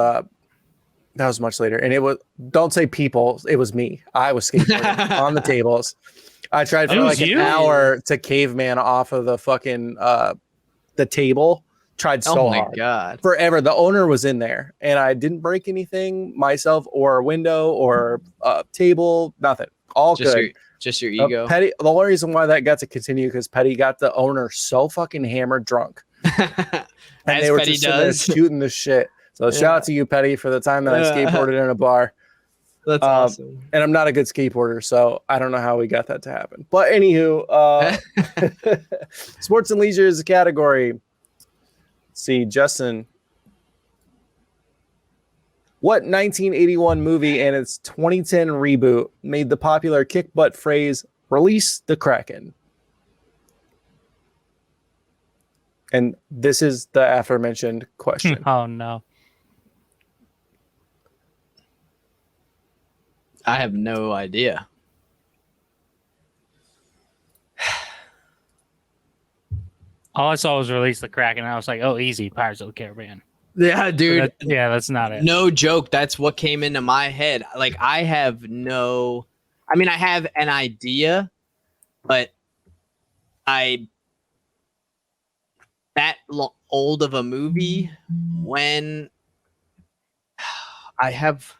much later, and it was. Don't say people. It was me. I was skateboarding on the tables. I tried for like an hour to caveman off of the fucking the table. Tried so hard. God. Forever. The owner was in there, and I didn't break anything myself, or a window, or a table. Nothing. All good. Just your ego. Petty. The only reason why that got to continue because Petty got the owner so fucking hammered drunk, and they were just sitting there shooting the shit. So shout out to you, Petty, for the time that I skateboarded in a bar. That's awesome. And I'm not a good skateboarder, so I don't know how we got that to happen. But anywho, sports and leisure is a category. Let's see, Justin. What 1981 movie and its 2010 reboot made the popular kick butt phrase, release the Kraken? And this is the aforementioned question. Oh, no. I have no idea. All I saw was release the Kraken, and I was like, oh, easy, Pirates of the Caribbean. Yeah, dude. That's not it. No joke. That's what came into my head. Like, I have I have an idea, but that old of a movie when I have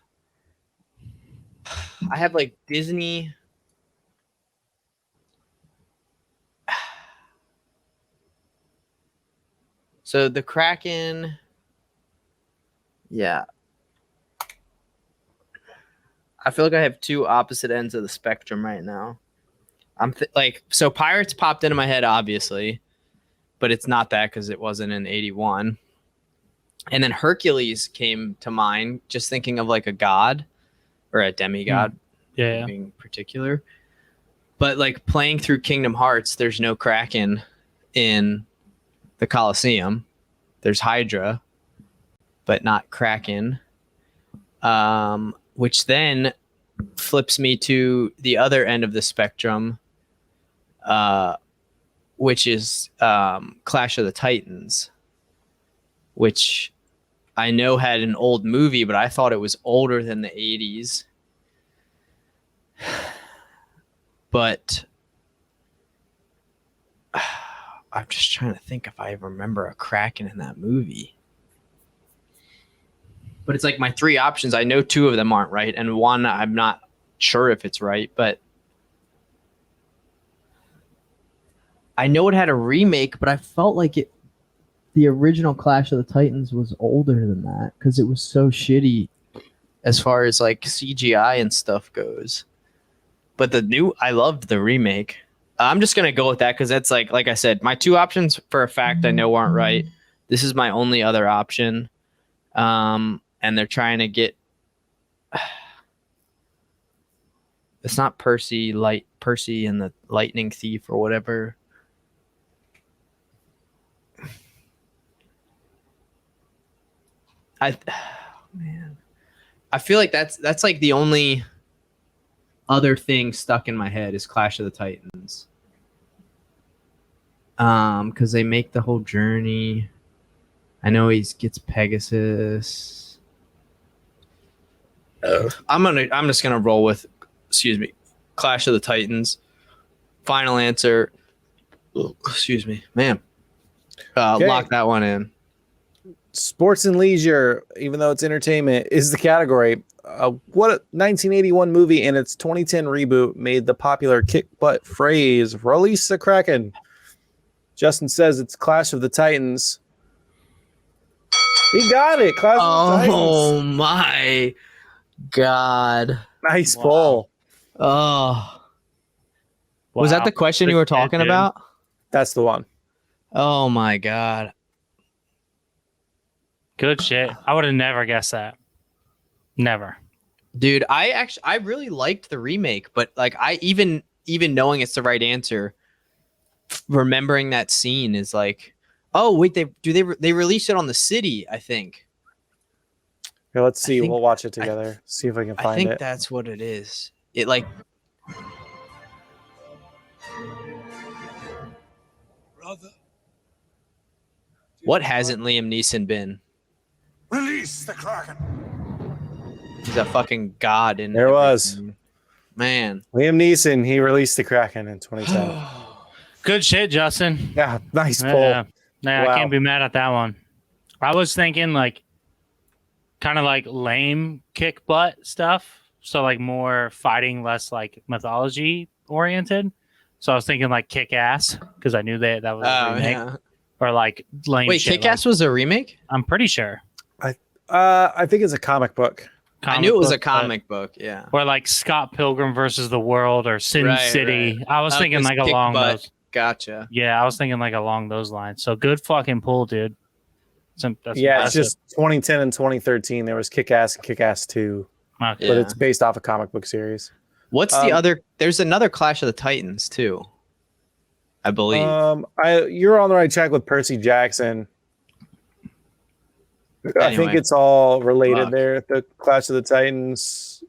like Disney. So the Kraken. Yeah. I feel like I have two opposite ends of the spectrum right now. So Pirates popped into my head, obviously, but it's not that because it wasn't in 81. And then Hercules came to mind, just thinking of like a god or a demigod, being particular. But like playing through Kingdom Hearts, there's no Kraken in the Colosseum. There's Hydra, but not Kraken. Which then flips me to the other end of the spectrum, which is Clash of the Titans, which I know had an old movie, but I thought it was older than the 80s. But I'm just trying to think if I remember a Kraken in that movie. But it's like my 3 options. I know 2 of them aren't right, and 1 I'm not sure if it's right, but I know it had a remake, but I felt like the original Clash of the Titans was older than that because it was so shitty as far as like CGI and stuff goes. But I loved the remake. I'm just gonna go with that because that's like I said, my 2 options for a fact I know aren't right. This is my only other option. And they're trying to get. It's not Percy and the Lightning Thief or whatever. Man, I feel like that's like the only other thing stuck in my head is Clash of the Titans. Because they make the whole journey. I know he gets Pegasus. I'm just gonna roll with, Clash of the Titans. Final answer. Man. Lock that one in. Sports and leisure, even though it's entertainment, is the category. What a 1981 movie and its 2010 reboot made the popular kick butt phrase "release the Kraken"? Justin says it's Clash of the Titans. He got it. Clash of the Titans. Oh my God! Nice pull. Oh, was that the question you were talking about? That's the one. Oh my God! Good shit. I would have never guessed that. Never. Dude, I really liked the remake, but like I even even knowing it's the right answer, remembering that scene is like, oh wait, they released it on the City, I think. Yeah, let's see. think- We'll watch it together. See if I can I find think it. that's what it is. It like Brother, what hasn't Liam Neeson been? release the Kraken. He's a fucking god in There was. everything. Man. Liam Neeson, he released the Kraken in 2010. Good shit, Justin. Yeah, nice pull. Yeah, Wow. I can't be mad at that one. I was thinking like kind of like lame kick butt stuff. So like more fighting, less like mythology oriented. So I was thinking like Kick Ass because I knew that was a remake. Yeah. Or like lame Wait, shit. Kick Ass was a remake? I'm pretty sure. I think it's a comic book. I knew it was a book, but- comic book. Yeah. Or like Scott Pilgrim versus the World or Sin Right, City. right. I was thinking like Kick along Butt. those. Gotcha. Yeah, I was thinking like along those lines. So good fucking pull, dude. That's Yeah, impressive. it's just 2010 and 2013. There was Kick Ass and Kick Ass 2, Okay. Yeah. but it's based off a comic book series. What's the Um, other? There's another Clash of the Titans too, I believe. You're on the right track with Percy Jackson. I think Anyway. it's all related Fuck. there. The Clash of the Titans.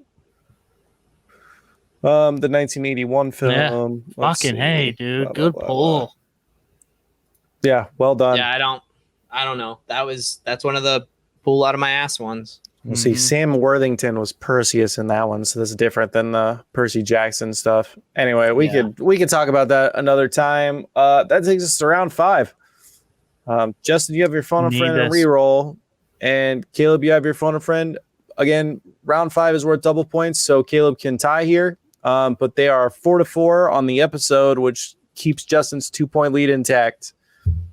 The 1981 film. Yeah. Let's Fucking see. hey, dude. Blah, Good blah, blah, pull. blah. Yeah, well done. Yeah, I don't know. That's one of the pull out of my ass ones. Let's see. Mhm. Sam Worthington was Perseus in that one, so that's different than the Percy Jackson stuff. Anyway, we could talk about that another time. That takes us to round 5. Justin, you have your phone a Need friend and this. reroll, and Caleb, you have your phone a friend. Again, round 5 is worth double points, so Caleb can tie here. But they are 4-4 on the episode, which keeps Justin's 2-point lead intact.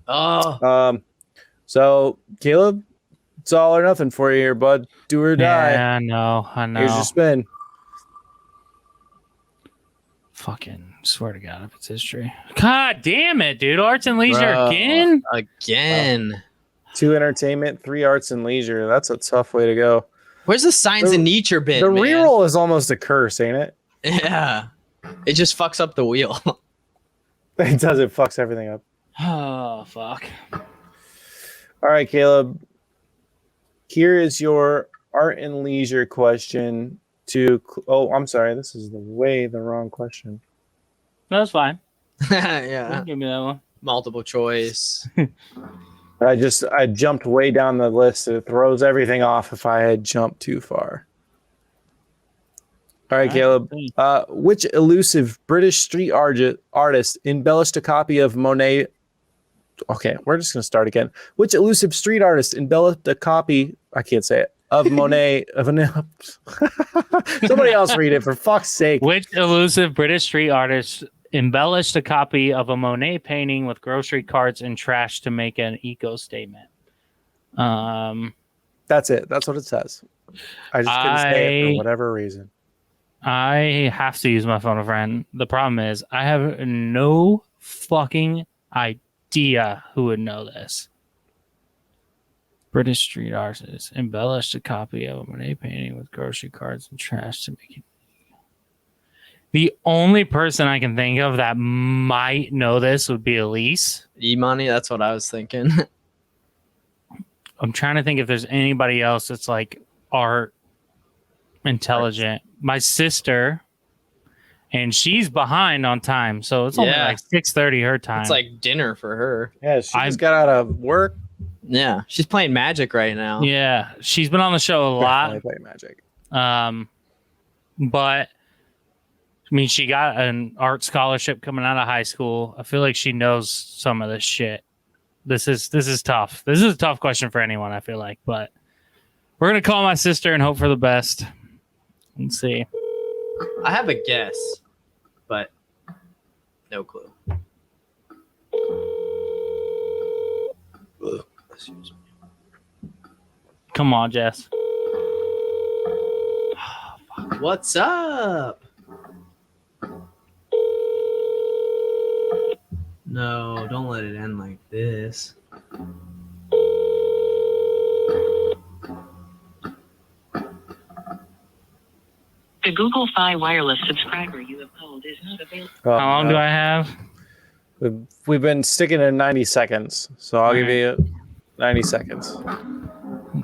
Oh, So Caleb, it's all or nothing for you here, bud. Do or die. Yeah, I know. Here's your spin. Fucking swear to God, if it's history. God damn it, dude. Arts and leisure bro. again? Again. 2 entertainment, 3 arts and leisure. That's a tough way to go. Where's the science The- and nature bit? The man? reroll is almost a curse, ain't it? Yeah. It just fucks up the wheel. It does. It fucks everything up. Oh, fuck. All right, Caleb. Here is your art and leisure question. I'm sorry. This is the wrong question. No, that's fine. Yeah. Give me that one. Multiple choice. I jumped way down the list. It throws everything off if I had jumped too far. All right, Caleb. Which elusive British street artist embellished a copy of Monet? Okay, we're just going to start again. Which elusive street artist embellished a copy? I can't say it. Of Monet. Somebody else read it, for fuck's sake. Which elusive British street artist embellished a copy of a Monet painting with grocery carts and trash to make an eco statement? That's it. That's what it says. I just couldn't say it for whatever reason. I have to use my phone a friend. The problem is I have no fucking idea who would know this. British street artist embellished a copy of a Monet painting with grocery carts and trash to make it. The only person I can think of that might know this would be Elise. E-money, that's what I was thinking. I'm trying to think if there's anybody else that's like art intelligent. My sister, and she's behind on time, so it's only Yeah. like 6:30 her time. It's like dinner for her. Yeah, she I- just got out of work. Yeah. She's playing Magic right now. yeah, she's been on the show a lot. Definitely play Magic. But I mean, she got an art scholarship coming out of high school. I feel like she knows some of this shit. This is tough. This is a tough question for anyone, I feel like, but we're gonna call my sister and hope for the best. Let's see. I have a guess, but no clue. Come on, Jess. What's up? No, don't let it end like this. The Google Fi wireless subscriber you have called is not available. Oh, How long do I have? We've been sticking in 90 seconds, so I'll give you 90 seconds.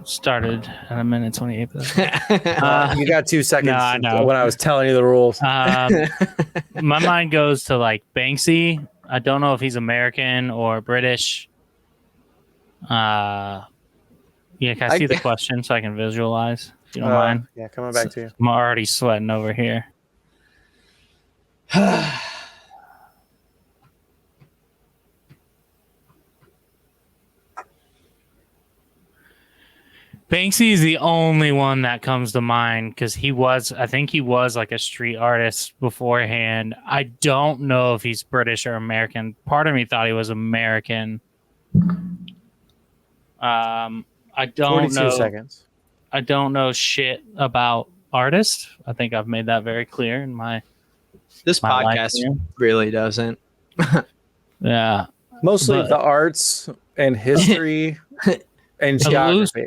Started at a minute 28. You got 2 seconds No, I know. when I was telling you the rules. My mind goes to like Banksy. I don't know if he's American or British. Yeah, can I see the question so I can visualize? If you don't mind. Yeah, coming back to you. I'm already sweating over here. Banksy is the only one that comes to mind because I think he was like a street artist beforehand. I don't know if he's British or American. Part of me thought he was American. I don't 42 know. seconds. I don't know shit about artists. I think I've made that very clear in my This my life podcast here. really doesn't. Yeah. Mostly But- the arts and history and geography.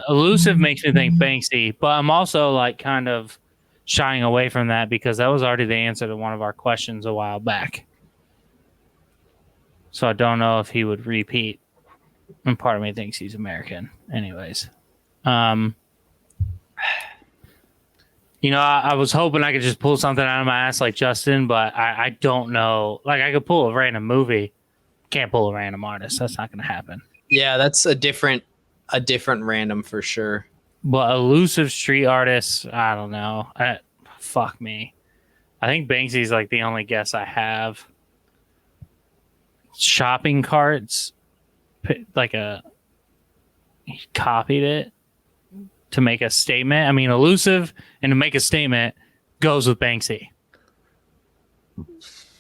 Elusive makes me think Banksy, but I'm also like kind of shying away from that because that was already the answer to one of our questions a while back. So I don't know if he would repeat. And part of me thinks he's American. Anyways. I was hoping I could just pull something out of my ass like Justin, but I don't know. Like I could pull a random movie. Can't pull a random artist. That's not going to happen. Yeah, that's a different random for sure. But elusive street artists, I don't know. Fuck me. I think Banksy's like the only guess I have. Shopping carts, he copied it to make a statement. I mean, elusive and to make a statement goes with Banksy.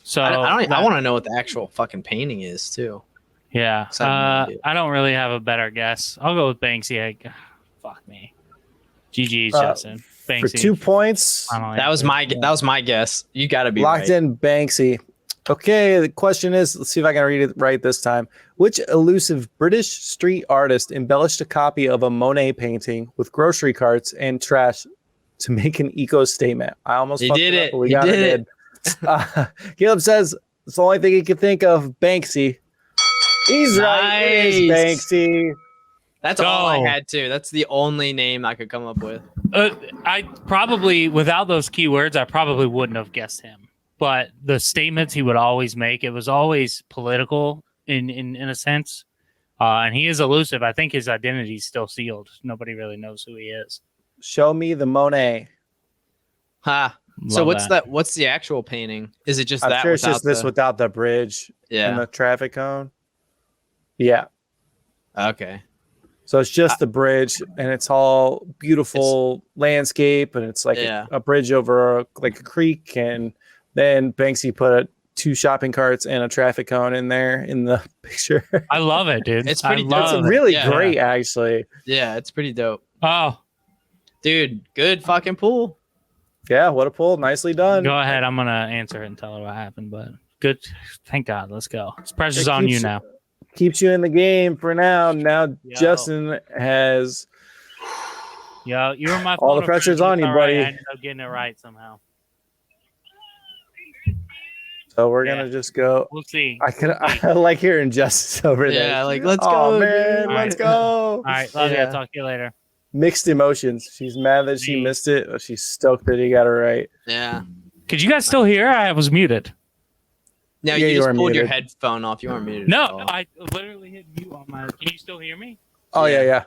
So I want to know what the actual fucking painting is too. Yeah, I have no idea. I don't really have a better guess. I'll go with Banksy. Fuck me. GG's, Justin. Banksy. For 2 points, That was my guess. You got to be locked right. in Banksy. Okay, the question is, let's see if I can read it right this time. Which elusive British street artist embellished a copy of a Monet painting with grocery carts and trash to make an eco statement? I almost You fucked did it up, it. but we You got did it. Caleb says it's the only thing he can think of. Banksy. He's right. It is Nice. Banksy. That's all I Go. had too. That's the only name I could come up with. I probably, without those keywords, I probably wouldn't have guessed him. But the statements he would always make, it was always political in a sense. And he is elusive. I think his identity is still sealed. Nobody really knows who he is. Show me the Monet. Ha. So Love what's that. that? What's the actual painting? Is it just I'm that? sure it's just without this without the bridge and Yeah. the traffic cone. Yeah. Okay. So it's just the bridge, and it's all beautiful landscape, and it's like Yeah. a bridge over a creek, and then Banksy put 2 shopping carts and a traffic cone in there in the picture. I love it, dude. It's pretty I dope. It's love it. really Yeah. great, actually. Yeah, it's pretty dope, Oh, dude. Good fucking pool. Yeah, what a pull! Nicely done. go ahead. I'm going to answer it and tell her what happened. But good. Thank God. Let's go. This pressure's It on you keeps- now. Keeps you in the game for now. Now Yo. Justin has. Yo, you were my All the photo pressure's friend. on you, It's all right. buddy. I ended up getting it right somehow. So we're Yeah. gonna just go. We'll see. I like hearing Justice over there. Yeah, like let's Oh go, man, dude. let's Alright. go. All right. Love you. Yeah. I'll talk to you later. Mixed emotions. She's mad that she Me. missed it, but she's stoked that he got it right. Yeah. Could you guys still hear? I was muted. No, Yeah, you you just are pulled your muted. headphone off. You weren't muted. No, at all. I literally hit mute on my. Can you still hear me? Oh Yeah. yeah.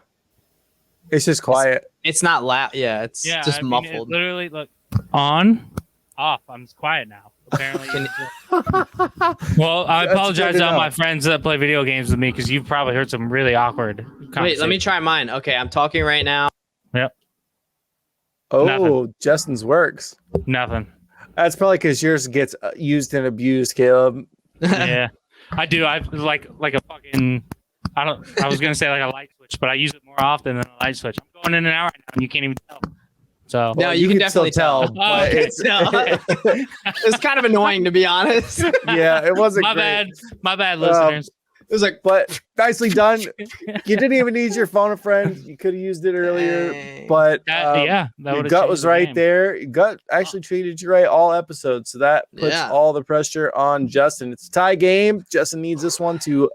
It's just quiet. It's not loud. Yeah, it's Yeah, just I mean, it muffled. literally, look, on, off. I'm quiet now. Apparently. Well, I That's apologize good to to all know. my friends that play video games with me because you've probably heard some really awkward. Wait, let me try mine. Okay, I'm talking right now. Oh, Nothing. Justin's works. Nothing. That's probably because yours gets used and abused, Caleb. Yeah, I do. I like a fucking. I was gonna say like a light switch, but I use it more often than a light switch. I'm going in and out right now, and you can't even tell. So No, you can definitely still tell. tell. But okay. it's, It's kind of annoying to be honest. yeah, it wasn't my great. bad. My bad, listeners. was like, but nicely done. You didn't even need your phone a friend. You could have used it earlier, Dang. but that your would've gut changed was the right game. there. Your gut actually treated you right all episodes, so that puts Yeah. all the pressure on Justin. It's a tie game. Justin needs this one to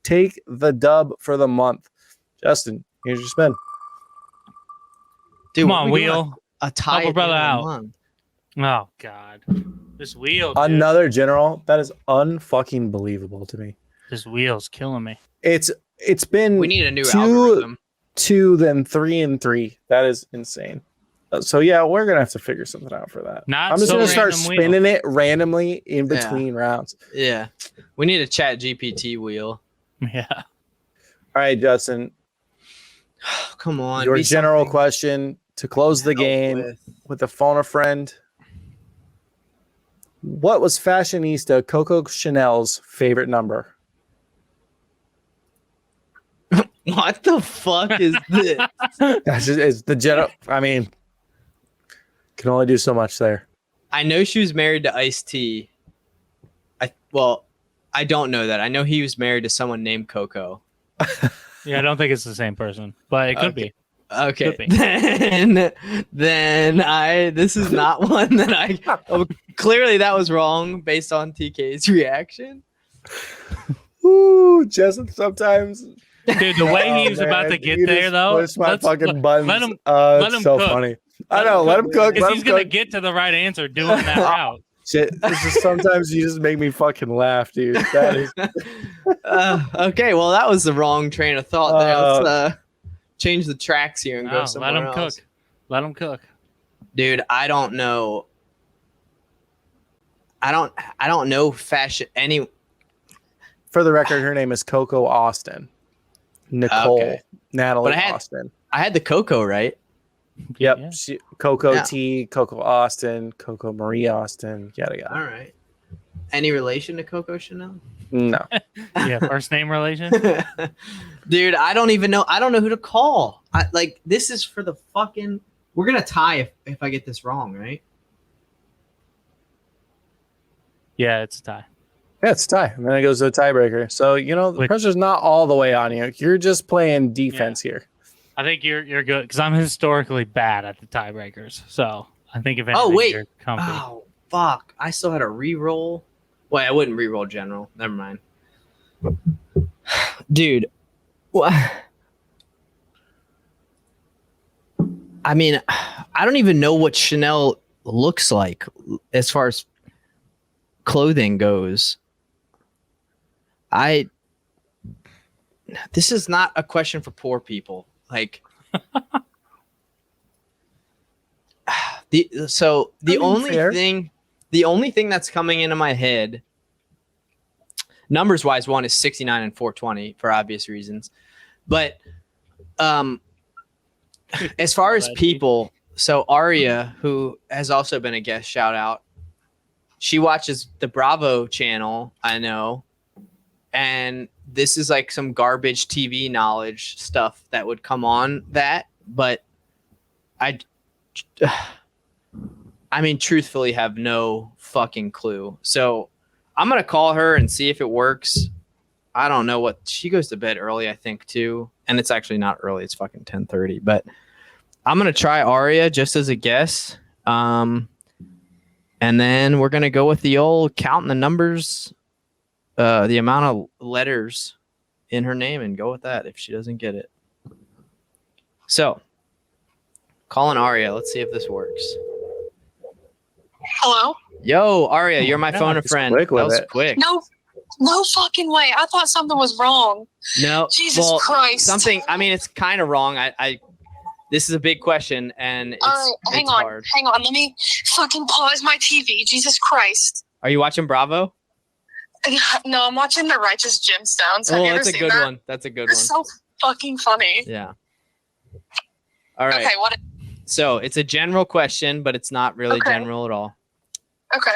take the dub for the month. Justin, here's your spin. dude, Come what on, we doing? wheel. A tie Help a at the brother end of the out. month. Oh God, this wheel, dude. Another general. That is unfucking believable to me. This wheel's killing me. It's been We need a new 2, algorithm. 2, then 3 and 3. That is insane. So yeah, we're gonna have to figure something out for that. Not I'm just so gonna start random wheel. spinning it randomly in Yeah. between rounds. Yeah, we need a Chat GPT wheel. Yeah. All right, Justin. Come on, Your be general something question to close the to help game with the phone a friend. What was fashionista Coco Chanel's favorite number? What the fuck is this? That's just, it's the general. I mean, can only do so much there. I know she was married to Ice-T. I don't know that. I know he was married to someone named Coco. Yeah, I don't think it's the same person, but it could Okay. be. Okay, Could be. then this is not one that I. Oh, clearly, that was wrong based on TK's reaction. Ooh, Justin. Sometimes, Dude, the way he was man, about to get you there, just though. push my let's- fucking buttons. let him- It's so cook. funny. I know. Let him cook. Because Let he's him gonna cook. get to the right answer doing that route. Shit, it's just sometimes you just make me fucking laugh, dude. That is Okay, well, that was the wrong train of thought there. Let's change the tracks here and go No, somewhere let him else. cook. Let him cook. Dude, I don't know. I don't know fashion any. for the record. Her name is Coco Austin. Nicole Okay. Natalie But I had- Austin. I had the Coco right. Yep. Yeah. Coco Yeah. T, Coco Austin, Coco Marie Austin, yada yada. All right. Any relation to Coco Chanel? No. Yeah, first name relation. Dude, I don't even know. I don't know who to call. This is for the fucking. We're gonna tie if I get this wrong, right? Yeah, it's a tie. Yeah, it's a tie. And then it goes to a tiebreaker. So, the Which- pressure's not all the way on you. You're just playing defense here. I think you're good because I'm historically bad at the tiebreakers. So I think if anything, Oh, wait. you're comfy. Oh fuck! I still had a re-roll. Wait, I wouldn't re-roll general. Never mind. Dude, what? I mean, I don't even know what Chanel looks like as far as clothing goes. This is not a question for poor people. Like, the only fair. thing that's coming into my head, numbers wise, one is 69 and 420 for obvious reasons, but as far as people, so Aria, who has also been a guest, shout out, she watches the Bravo channel, I know, and this is like some garbage TV knowledge stuff that would come on that, but I mean, truthfully have no fucking clue. So I'm going to call her and see if it works. I don't know what she goes to bed early, I think too. And it's actually not early. It's fucking 10:30, but I'm going to try Aria just as a guess. And then we're going to go with the old counting the numbers, the amount of letters in her name and go with that if she doesn't get it. So calling Aria. Let's see if this works. Hello? Yo, Aria, you're my Yeah, phone a just friend. quick with That was it. quick. No fucking way. I thought something was wrong. No, Jesus Christ. something. I mean, it's kind of wrong. I this is a big question, and it's, All right, hang it's on. hard. Hang on. Let me fucking pause my TV. Jesus Christ. Are you watching Bravo? No, I'm watching The Righteous Gemstones. Have Oh, you ever that's a seen good that? one. That's a good It's one. so fucking funny. Yeah. All right. Okay, what? So it's a general question, but it's not really Okay. general at all. Okay.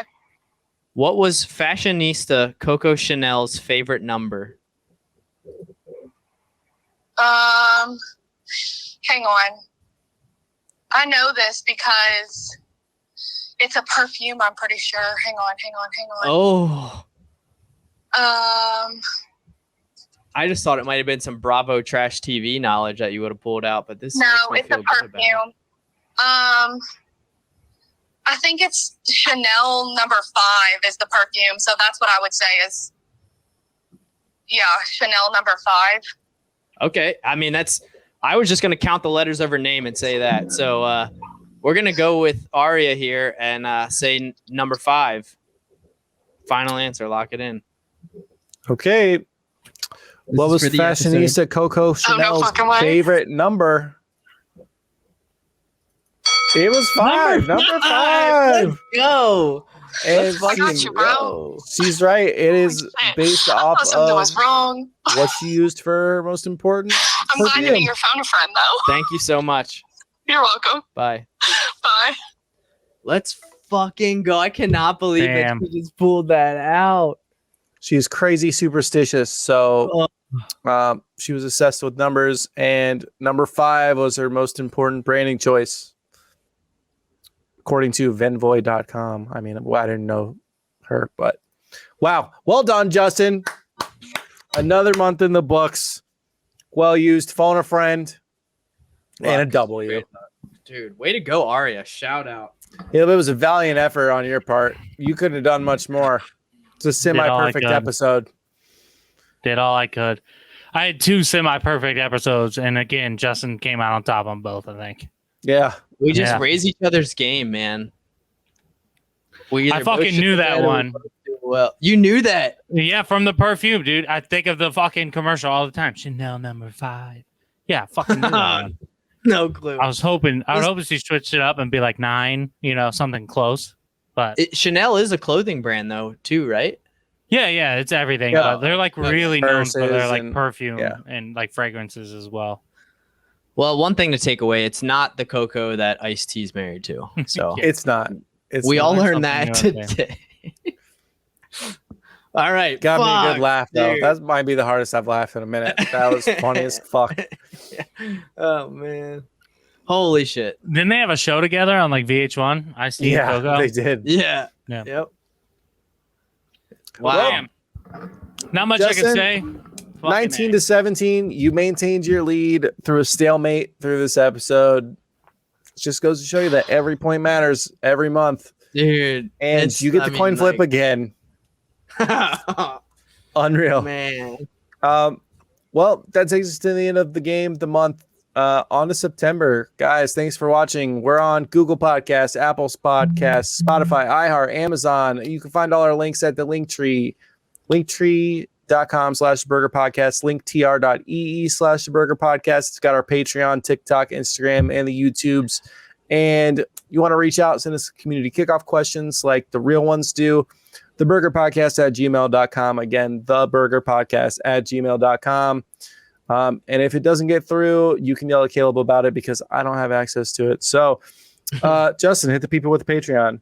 What was fashionista Coco Chanel's favorite number? Hang on. I know this because it's a perfume, I'm pretty sure. Hang on. Oh, I just thought it might have been some Bravo Trash TV knowledge that you would have pulled out, but this No, makes me it's a feel good about it. perfume. I think it's Chanel number 5 is the perfume. So that's what I would say is, yeah, Chanel number 5. Okay. I mean, I was just going to count the letters of her name and say that. So we're going to go with Aria here and say number 5. Final answer. Lock it in. Okay. What was fashionista Coco Chanel's fucking way. favorite number? It was 5. Number 5. Let's go. And I got you, bro. she's right. It is based I off thought something of was wrong. what she used for her most important. I'm glad to be perfume. your phone friend, though. Thank you so much. You're welcome. Bye. Bye. Let's fucking go. I cannot believe Damn. that you just pulled that out. She's crazy superstitious, so she was obsessed with numbers, and number 5 was her most important branding choice, according to Venvoy.com. I mean, I didn't know her, but wow. Well done, Justin. Another month in the books. Well used. Phone a friend. And a W. Dude, way to go, Aria. Shout out. Yeah, it was a valiant effort on your part. You couldn't have done much more. It's a semi-perfect could. episode. Did all I could. I had 2 semi-perfect episodes, and again, Justin came out on top on both, I think. Yeah. We just Yeah. raise each other's game, man. I fucking knew that one. Well, you knew that. Yeah, from the perfume, dude. I think of the fucking commercial all the time. Chanel number 5. Yeah, fucking knew that one. No clue. I was hoping she switched it up and be like 9, something close. But Chanel is a clothing brand, though, too, right? yeah, it's everything. Yeah. But they're like really known for their Purses like and- perfume yeah. and like fragrances as well. Well, one thing to take away, it's not the Coco that Ice-T's married to. So Yeah. It's not. It's we not. all learned learned that something new today. All right. Got me a fuck, good laugh, though. dude. That might be the hardest I've laughed in a minute. That was funny as fuck. Oh, man. Holy shit. Didn't they have a show together on like VH1? I see Yeah, Coco. they did. Yeah. Yeah. Yep. Wow. Wow. Not much I Justin, can say. 19 to 17, you maintained your lead through a stalemate through this episode. It just goes to show you that every point matters every month. Dude. And you get the coin flip again. Unreal. Man. Well, that takes us to the end of the game, the month. On to September. Guys, thanks for watching. We're on Google Podcasts, Apple's Podcasts, Spotify, iHeart, Amazon. You can find all our links at the Linktree. Linktree.com/burgerpodcast, linktr.ee/burgerpodcast. It's got our Patreon, TikTok, Instagram, and the YouTubes. And you want to reach out, send us community kickoff questions like the real ones do. theburgerpodcast@gmail.com. Again, theburgerpodcast@gmail.com. And if it doesn't get through, you can yell at Caleb about it because I don't have access to it. So, Justin, hit the people with the Patreon.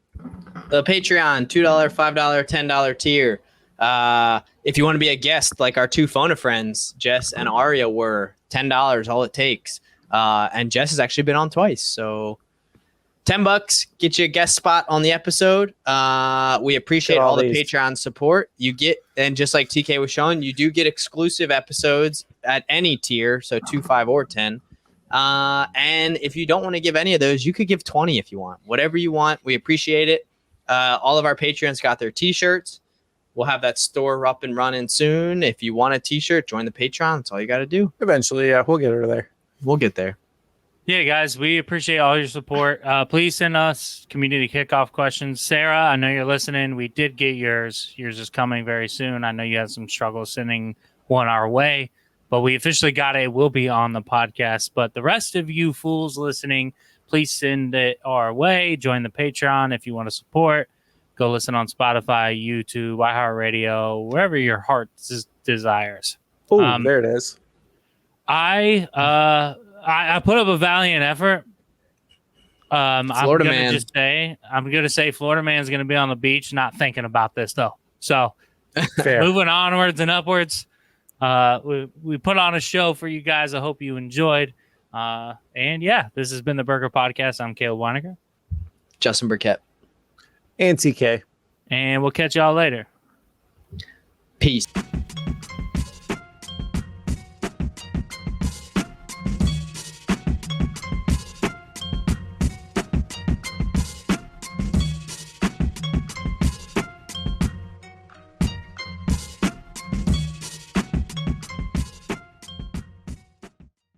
The Patreon, $2, $5, $10 tier. If you want to be a guest like our 2 phone of friends, Jess and Aria were, $10, all it takes. And Jess has actually been on twice. So $10 get you a guest spot on the episode. We appreciate all the Patreon support you get. And just like TK was showing, you do get exclusive episodes at any tier. So 2, 5, or 10. And if you don't want to give any of those, you could give 20 if you want. Whatever you want. We appreciate it. All of our Patreons got their t-shirts. We'll have that store up and running soon. If you want a t-shirt, join the Patreon. That's all you got to do. Eventually, yeah, we'll get her there. We'll get there. Yeah, guys, we appreciate all your support. Please send us community kickoff questions. Sarah, I know you're listening. We did get yours. Yours is coming very soon. I know you had some trouble sending one our way, but we officially got it. It will be on the podcast. But the rest of you fools listening, please send it our way. Join the Patreon if you want to support. Go listen on Spotify, YouTube, iHeartRadio, wherever your heart desires. Oh, there it is. I put up a valiant effort. Florida man. I'm gonna say Florida man's gonna be on the beach, not thinking about this though. So Fair. moving onwards and upwards. We put on a show for you guys. I hope you enjoyed. And yeah, this has been the Burger Podcast. I'm Caleb Weinecker. Justin Burkett. And TK. And we'll catch y'all later. Peace.